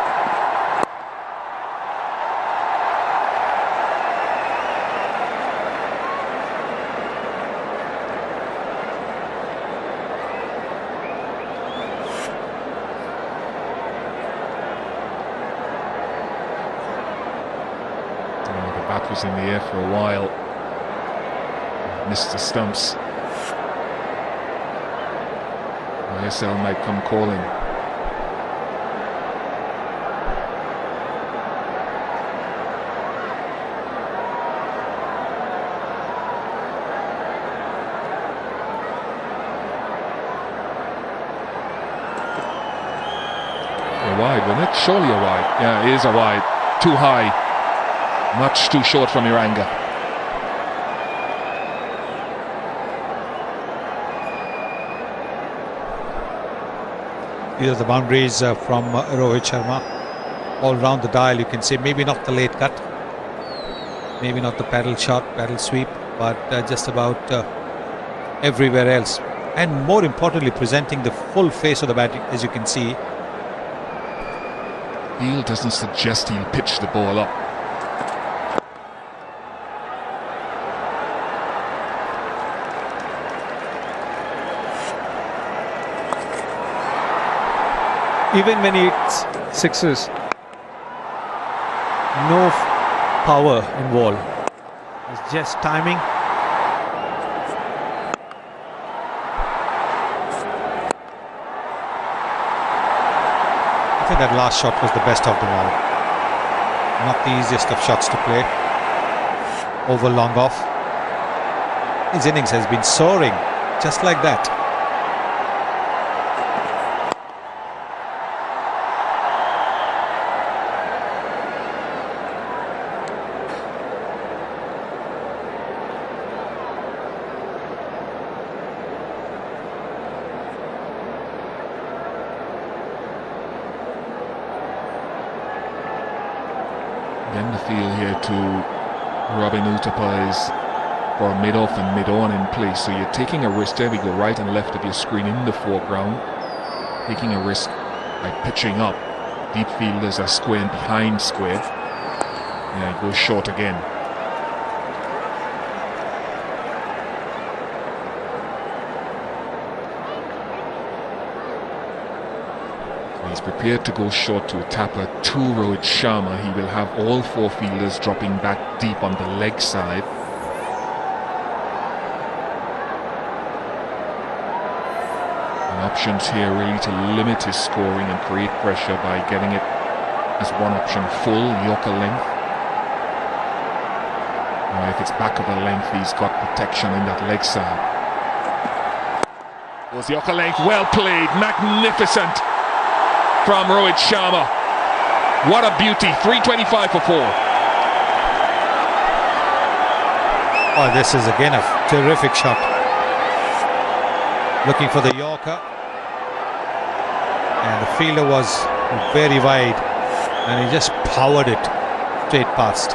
The bat was in the air for a while. Missed the stumps. ISL might come calling. A wide, wasn't it? Surely a wide. Yeah, it is a wide. Too high. Much too short from Iranga. These are the boundaries from Rohit Sharma. All round the dial, you can say maybe not the late cut, maybe not the paddle shot, paddle sweep, but just about everywhere else. And more importantly, presenting the full face of the bat, as you can see. Field doesn't suggest he'll pitch the ball up. Even when he hits sixes, no power involved. It's just timing. I think that last shot was the best of them all. Not the easiest of shots to play. Over long off. His innings has been soaring, just like that. Then the field here to Robin Uthapai's for mid-off and mid-on in place. So you're taking a risk. There we go, right and left of your screen in the foreground. Taking a risk by pitching up. Deep fielders are square and behind square. Yeah, he goes short again. He's prepared to go short to a tapper to Rohit Sharma. He will have all four fielders dropping back deep on the leg side. And options here really to limit his scoring and create pressure by getting it as one option full, Yorker length. Now if it's back of the length, he's got protection in that leg side. Was Yorker length, well played, magnificent from Rohit Sharma. What a beauty, 325 for 4. Oh, this is again a terrific shot. Looking for the Yorker. And the fielder was very wide. And he just powered it straight past.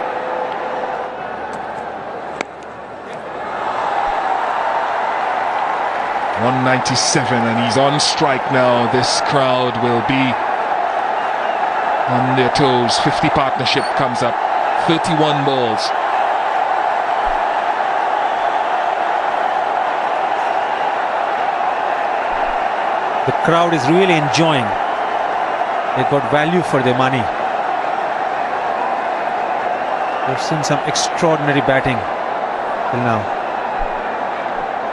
.197 and he's on strike now. This crowd will be on their toes. 50 partnership comes up. 31 balls. The crowd is really enjoying. They got value for their money. We've seen some extraordinary batting till now.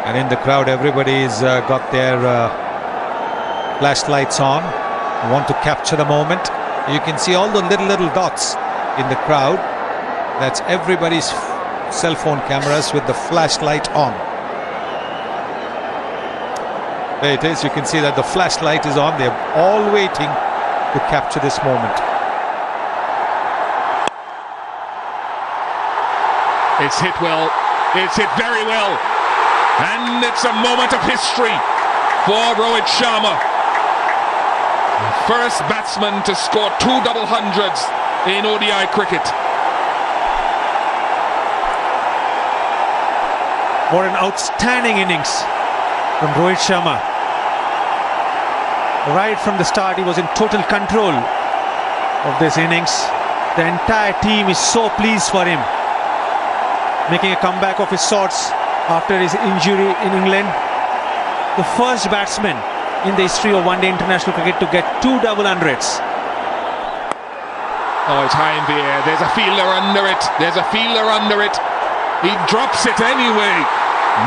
And in the crowd, everybody's got their flashlights on. Want to capture the moment. You can see all the little dots in the crowd. That's everybody's cell phone cameras with the flashlight on. There it is. You can see that the flashlight is on. They're all waiting to capture this moment. It's hit well. It's hit very well. And it's a moment of history for Rohit Sharma. First batsman to score 2 double hundreds in ODI cricket. What an outstanding innings from Rohit Sharma. Right from the start, he was in total control of this innings. The entire team is so pleased for him, making a comeback of his sorts after his injury in England. The first batsman in the history of one-day international cricket to get 2 double hundreds. Oh, it's high in the air. There's a fielder under it. There's a fielder under it. He drops it anyway.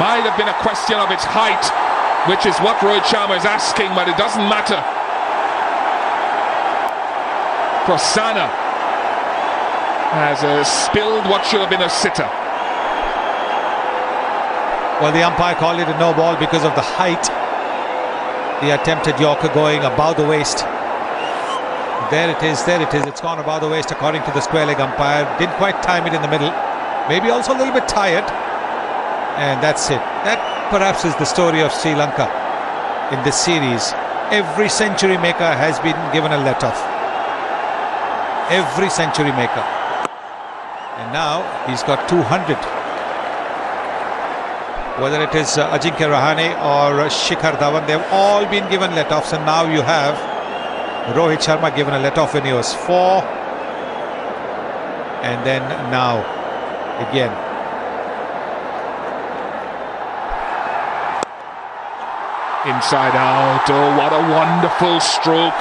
Might have been a question of its height, which is what Rohit Sharma is asking, but it doesn't matter. Prasanna has spilled what should have been a sitter. Well, the umpire called it a no ball because of the height. The attempted Yorker going above the waist. There it is, there it is. It's gone above the waist according to the square leg umpire. Didn't quite time it in the middle. Maybe also a little bit tired. And that's it. That perhaps is the story of Sri Lanka in this series. Every century maker has been given a let-off. Every century maker. And now he's got 200. Whether it is Ajinkya Rahane or Shikhar Dhawan, they've all been given let-offs, and now you have Rohit Sharma given a let-off when he was 4, and then now again. Inside out. Oh, what a wonderful stroke.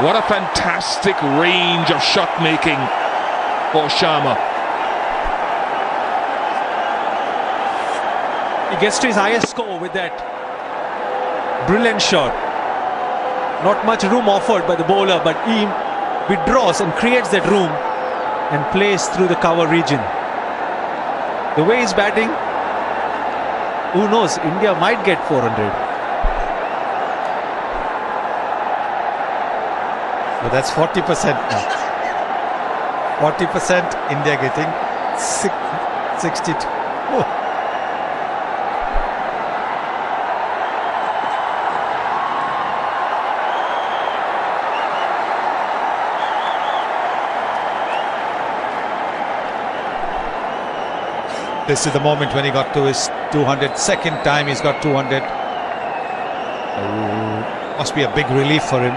What a fantastic range of shot making for Sharma. He gets to his highest score with that brilliant shot. Not much room offered by the bowler, but he withdraws and creates that room and plays through the cover region. The way he's batting, who knows, India might get 400. So that's 40% now. 40% India getting 62. Oh. This is the moment when he got to his 200. Second time he's got 200. Must be a big relief for him.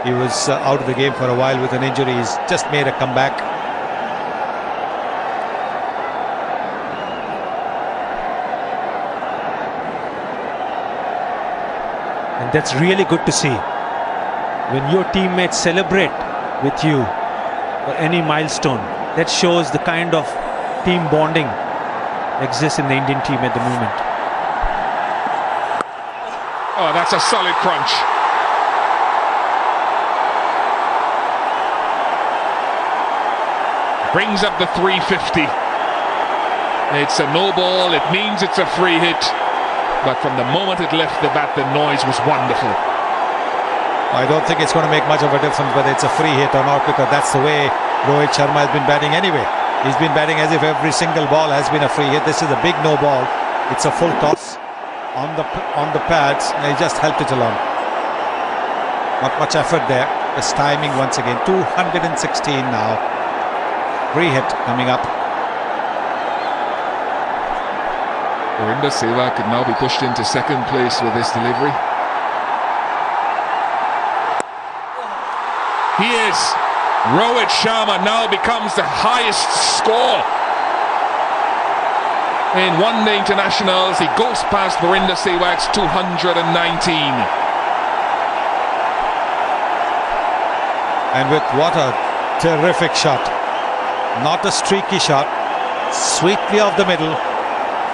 He was out of the game for a while with an injury. He's just made a comeback. And that's really good to see. When your teammates celebrate with you for any milestone, that shows the kind of team bonding exists in the Indian team at the moment. Oh, that's a solid crunch. Brings up the 350. It's a no ball. It means it's a free hit. But from the moment it left the bat, the noise was wonderful. I don't think it's going to make much of a difference whether it's a free hit or not, because that's the way Rohit Sharma has been batting anyway. He's been batting as if every single ball has been a free hit. This is a big no ball. It's a full toss on the pads, and he just helped it along. Not much effort there. Just timing once again. 216 now. Free hit coming up. Virinder Sehwag could now be pushed into second place with this delivery. He is. Rohit Sharma now becomes the highest score in one-day internationals. He goes past Virinder Sehwag's 219. And with what a terrific shot. Not a streaky shot. Sweetly off the middle.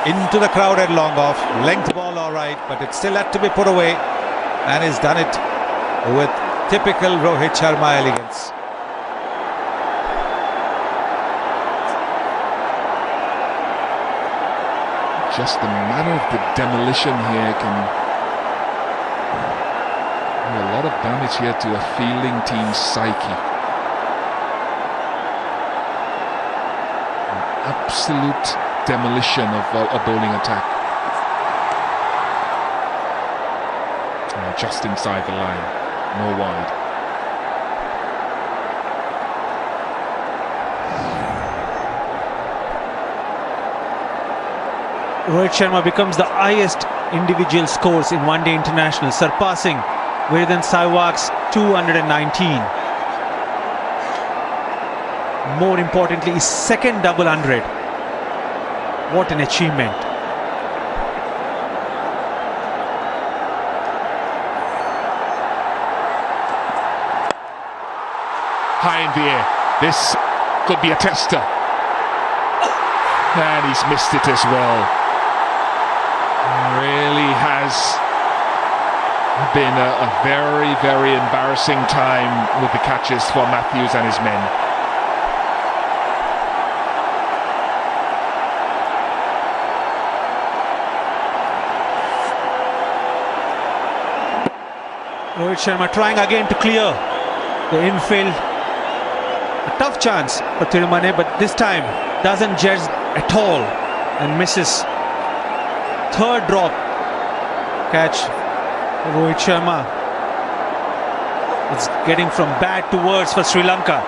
Into the crowded long off. Length ball all right, but it still had to be put away. And he's done it with typical Rohit Sharma elegance. Just the manner of the demolition here can do a lot of damage here to a fielding team's psyche. An absolute demolition of a bowling attack. Just inside the line, no wide. Rohit Sharma becomes the highest individual scores in one-day international, surpassing Vedan Sehwag's 219. More importantly, his second double 100. What an achievement. High in the air. This could be a tester. And he's missed it as well. Really has been a very, very embarrassing time with the catches for Matthews and his men. Rohit Sharma trying again to clear the infield. A tough chance for Tirumane, but this time doesn't judge at all and misses. Third drop catch for Rohit Sharma. It's getting from bad to worse for Sri Lanka.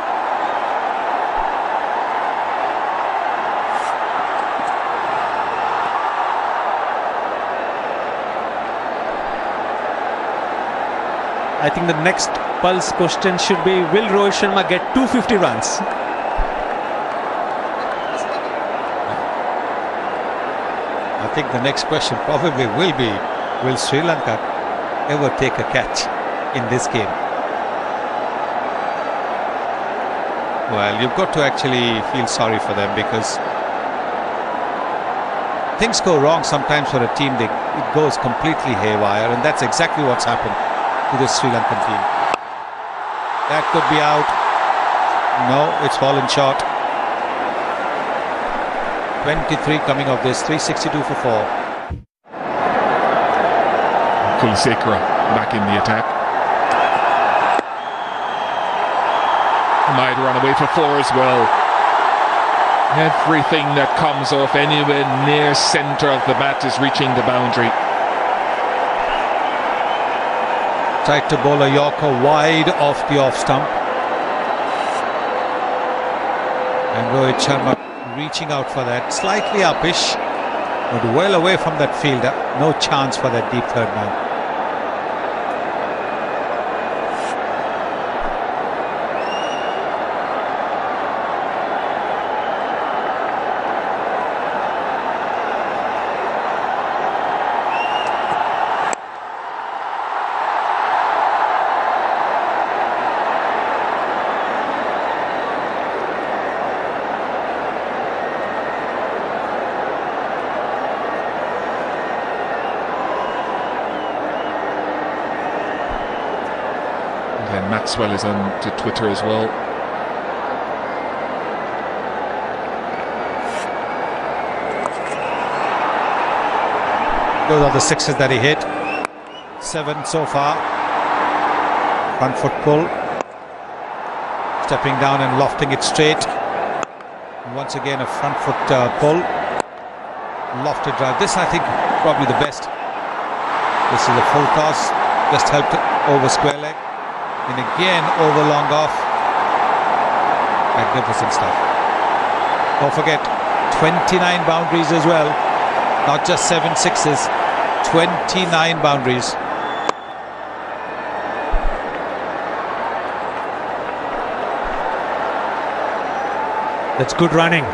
I think the next pulse question should be, will Rohit Sharma get 250 runs? I think the next question probably will be, will Sri Lanka ever take a catch in this game? Well, you've got to actually feel sorry for them, because things go wrong sometimes for a team. It goes completely haywire, and that's exactly what's happened to the Sri Lankan team. That could be out. No, it's fallen short. 23 coming off this, 362 for 4. Kulisekara back in the attack. Might run away for 4 as well. Everything that comes off anywhere near centre of the bat is reaching the boundary. Tried to bowl a Yorker wide off the off stump. And Rohit Sharma reaching out for that. Slightly uppish, but well away from that fielder. No chance for that deep third man. And Maxwell is on to Twitter as well. Those are the 6s that he hit. 7 so far. Front foot pull. Stepping down and lofting it straight. Once again a front foot pull. Lofted drive. This, I think, probably the best. This is a full toss. Just helped over square leg. And again over long off. Magnificent stuff. Don't forget, 29 boundaries as well. Not just 7 6s. 29 boundaries. That's good running.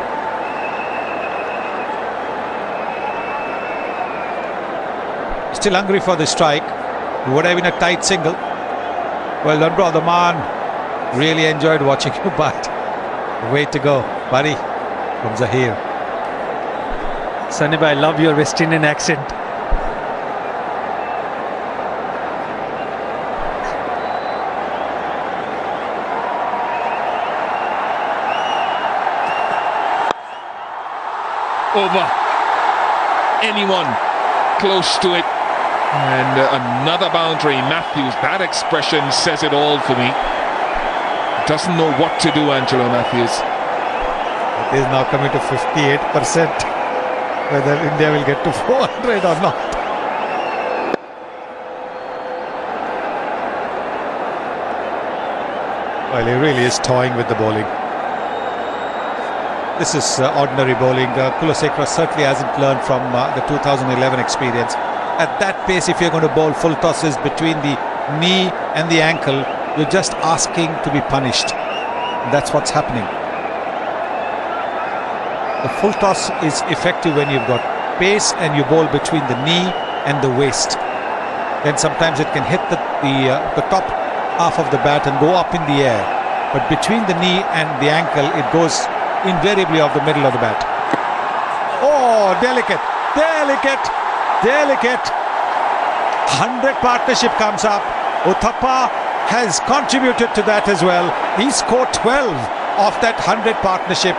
Still hungry for the strike. It would have been a tight single. Well done, brother man. Really enjoyed watching you bat. Way to go, buddy, from Zahir. Sanib, I love your West Indian accent. Over anyone close to it. And another boundary. Matthews, that expression says it all for me. Doesn't know what to do, Angelo Matthews. It is now coming to 58%. Whether India will get to 400 or not. Well, he really is toying with the bowling. This is ordinary bowling. Kulisekara certainly hasn't learned from the 2011 experience. At that pace, if you're going to bowl full tosses between the knee and the ankle, you're just asking to be punished. That's what's happening. The full toss is effective when you've got pace and you bowl between the knee and the waist. Then sometimes it can hit the top half of the bat and go up in the air. But between the knee and the ankle, it goes invariably off the middle of the bat. Oh, delicate, delicate, delicate. 100 partnership comes up. Uthappa has contributed to that as well. He scored 12 of that 100 partnership.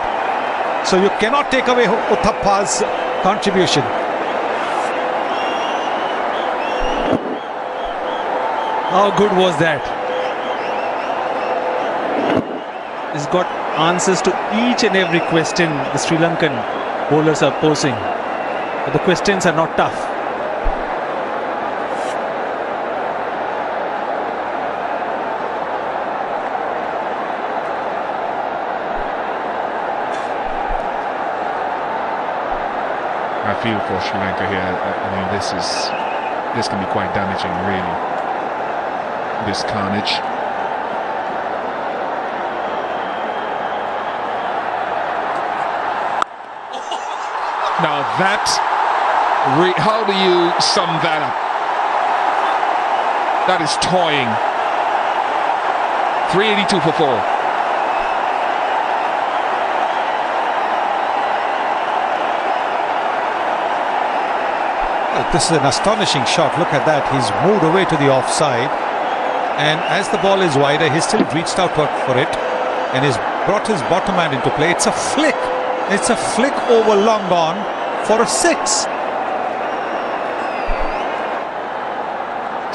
So you cannot take away Uthappa's contribution. How good was that? He's got answers to each and every question the Sri Lankan bowlers are posing. But the questions are not tough. I feel for Sri Lanka here. I mean, this can be quite damaging, really. This carnage. Now that, how do you sum that up? That is toying. 382 for 4. This is an astonishing shot. Look at that. He's moved away to the offside, and as the ball is wider, he's still reached out for it and has brought his bottom hand into play. It's a flick. It's a flick over long on for a 6.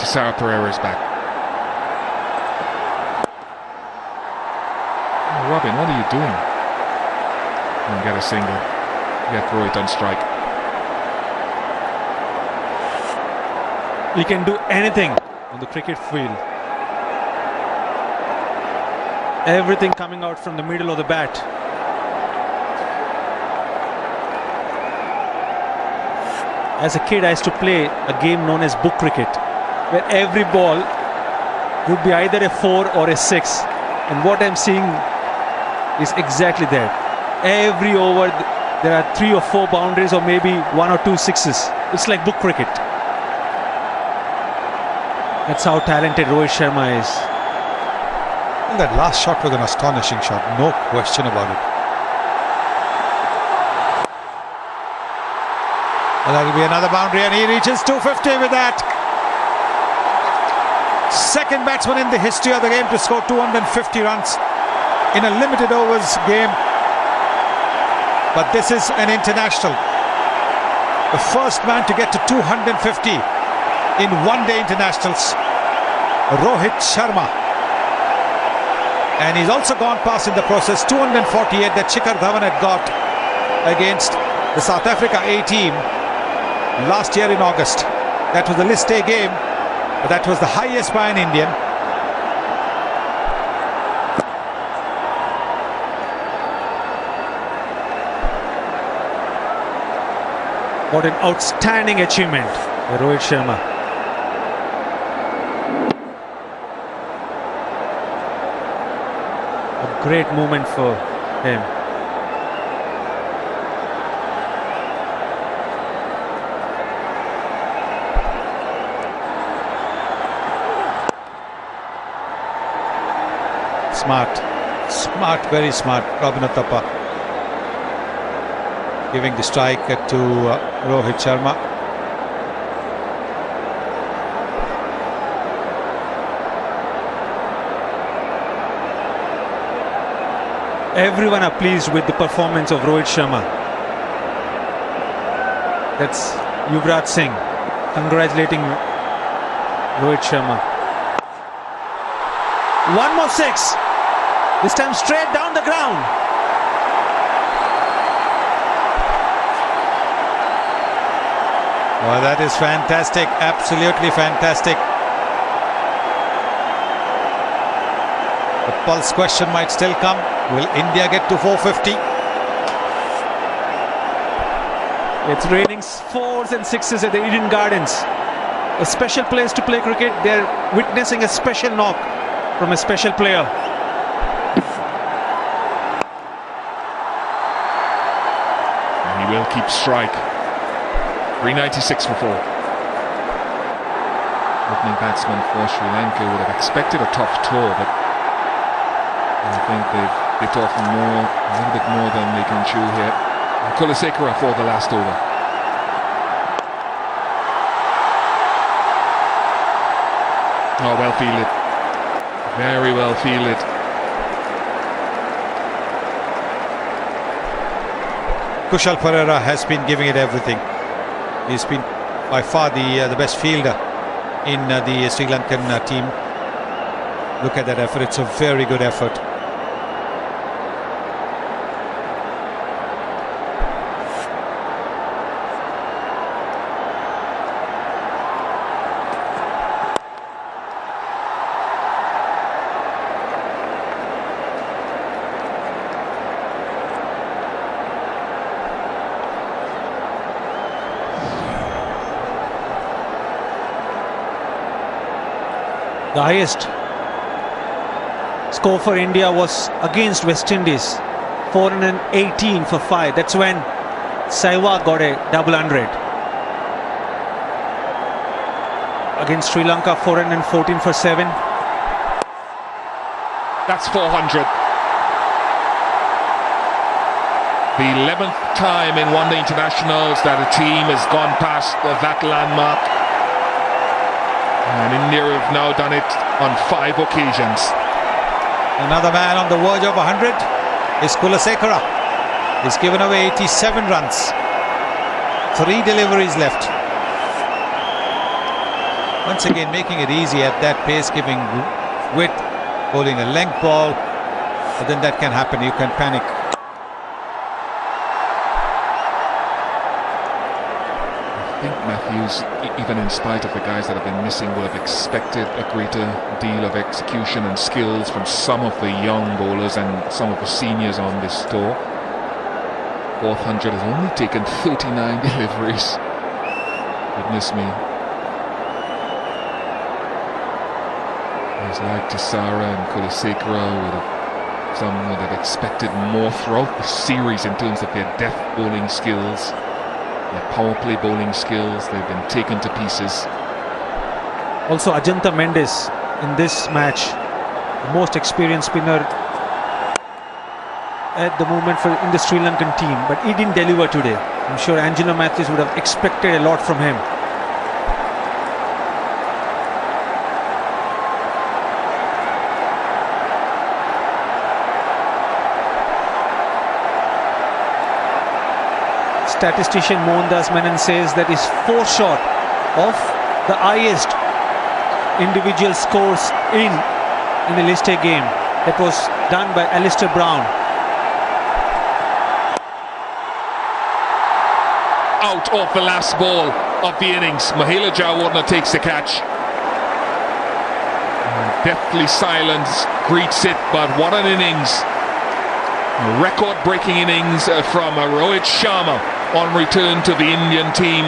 Tisara Pereira is back. Oh, Robin, what are you doing? And get a single. Get Rohit on strike. He can do anything on the cricket field. Everything coming out from the middle of the bat. As a kid, I used to play a game known as book cricket, where every ball would be either a 4 or a 6. And what I'm seeing is exactly that. Every over, there are 3 or 4 boundaries or maybe 1 or 2 sixes. It's like book cricket. That's how talented Rohit Sharma is. And that last shot was an astonishing shot, no question about it. And that'll be another boundary, and he reaches 250 with that. Second batsman in the history of the game to score 250 runs in a limited overs game. But this is an international. The first man to get to 250 in one-day internationals, Rohit Sharma. And he's also gone past in the process 248 that Shikhar Dhawan had got against the South Africa A team last year in August. That was the list A game, but that was the highest by an Indian. What an outstanding achievement by Rohit Sharma. A great moment for him. Smart, very smart. Robin Uthappa giving the strike to Rohit Sharma. Everyone are pleased with the performance of Rohit Sharma. That's Yuvraj Singh congratulating Rohit Sharma. One more 6. This time straight down the ground. Well, that is fantastic. Absolutely fantastic. The pulse question might still come. Will India get to 450? It's raining 4s and 6s at the Eden Gardens. A special place to play cricket. They're witnessing a special knock from a special player. And he will keep strike. 396 for 4. Opening batsman for Sri Lanka would have expected a tough tour, but I think they've bit off a little bit more than they can chew here. And Kulasekara for the last over. Oh, well fielded. Very well fielded. Kushal Perera has been giving it everything. He's been by far the best fielder in the Sri Lankan team. Look at that effort. It's a very good effort. The highest score for India was against West Indies, 418 for 5. That's when Sehwag got a double 100. Against Sri Lanka, 414 for 7. That's 400. The 11th time in one-day internationals that a team has gone past that landmark. And India have now done it on 5 occasions. Another man on the verge of 100 is Kulasekara. He's given away 87 runs. 3 deliveries left. Once again making it easy at that pace, giving width, bowling a length ball. But then that can happen, you can panic. I think Matthews, even in spite of the guys that have been missing, would have expected a greater deal of execution and skills from some of the young bowlers and some of the seniors on this tour. 400 has only taken 39 deliveries. Goodness me. Guys like Tisara and Kulasekara some would have expected more throughout the series in terms of their death bowling skills. Their power play bowling skills, they've been taken to pieces. Also Ajanta Mendes in this match, the most experienced spinner at the moment in the Sri Lankan team, but he didn't deliver today. I'm sure Angelo Matthews would have expected a lot from him. Statistician Mohandas Menon says that is 4 short of the highest individual scores in the List A game that was done by Alistair Brown. Out of the last ball of the innings, Mahela Jayawardene takes the catch. Deathly silence greets it, but what an innings. A record-breaking innings from Rohit Sharma on return to the Indian team.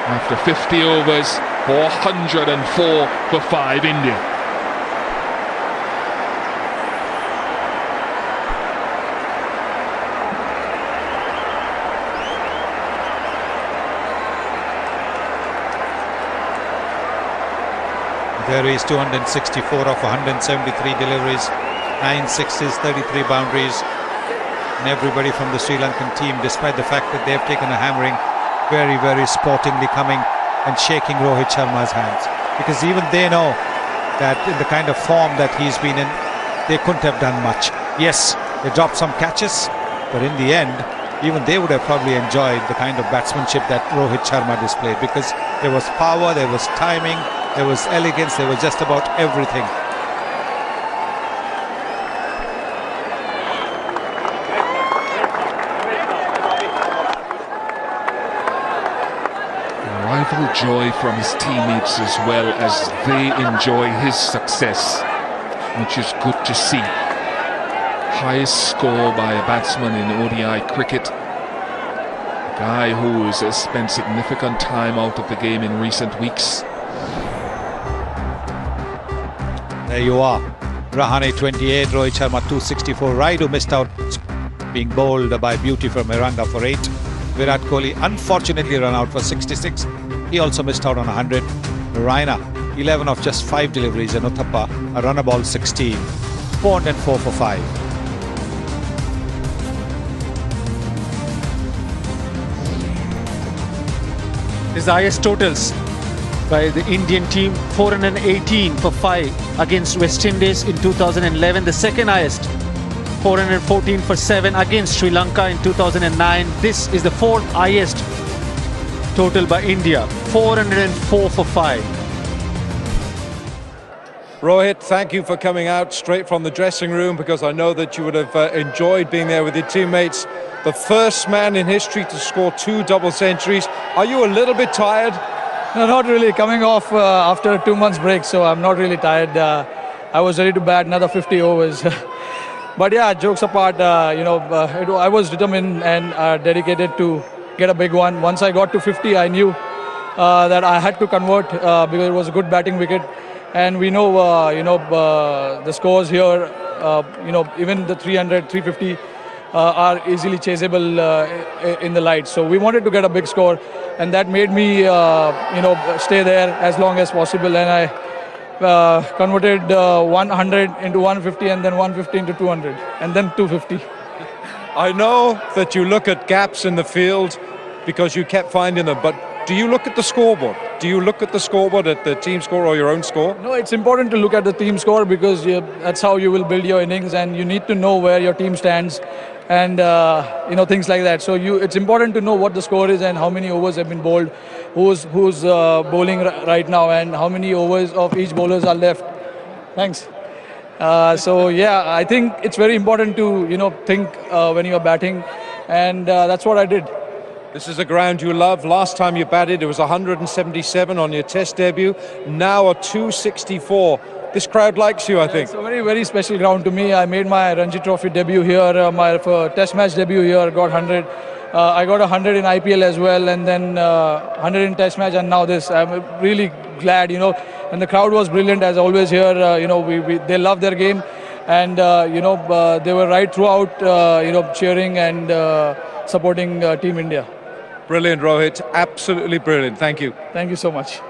After 50 overs, 404 for 5 India. There is 264 of 173 deliveries, 9 sixes, 33 boundaries. And everybody from the Sri Lankan team, despite the fact that they've taken a hammering, very, very sportingly coming and shaking Rohit Sharma's hands. Because even they know that in the kind of form that he's been in, they couldn't have done much. Yes, they dropped some catches, but in the end, even they would have probably enjoyed the kind of batsmanship that Rohit Sharma displayed, because there was power, there was timing, there was elegance, there was just about everything. Rival joy from his teammates as well as they enjoy his success, which is good to see. Highest score by a batsman in ODI cricket. A guy who has spent significant time out of the game in recent weeks. There you are. Rahane 28, Rohit Sharma 264. Raidu missed out, being bowled by Beauty from Miranga for 8. Virat Kohli unfortunately run out for 66. He also missed out on 100. Raina 11 of just 5 deliveries, and Uthappa a runner ball 16. 404 for 5. This is the highest totals by the Indian team. 418 for 5 against West Indies in 2011. The second highest, 414 for 7 against Sri Lanka in 2009. This is the fourth highest total by India, 404 for 5. Rohit, thank you for coming out straight from the dressing room, because I know that you would have enjoyed being there with your teammates. The first man in history to score 2 double centuries. Are you a little bit tired? No, not really. Coming off after a 2 months break, so I'm not really tired. I was ready to bat another 50 overs. But yeah, jokes apart, I was determined and dedicated to get a big one. Once I got to 50, I knew that I had to convert because it was a good batting wicket. And we know, the scores here, even the 300, 350 are easily chaseable in the lights. So we wanted to get a big score, and that made me, stay there as long as possible. And I converted 100 into 150, and then 150 into 200, and then 250. I know that you look at gaps in the field because you kept finding them, but do you look at the scoreboard? Do you look at the scoreboard, at the team score or your own score? No, it's important to look at the team score, because that's how you will build your innings, and you need to know where your team stands, and things like that. So it's important to know what the score is and how many overs have been bowled, who's bowling right now, and how many overs of each bowlers are left. Thanks. So yeah, I think it's very important to think when you're batting, and that's what I did. This is a ground you love. Last time you batted, it was 177 on your Test debut. Now a 264. This crowd likes you, I think. It's a very, very special ground to me. I made my Ranji Trophy debut here, my Test match debut here, got 100. I got 100 in IPL as well, and then 100 in Test match, and now this. I'm really glad, and the crowd was brilliant as always here. They love their game, and they were right throughout, cheering and supporting Team India. Brilliant, Rohit. Absolutely brilliant. Thank you. Thank you so much.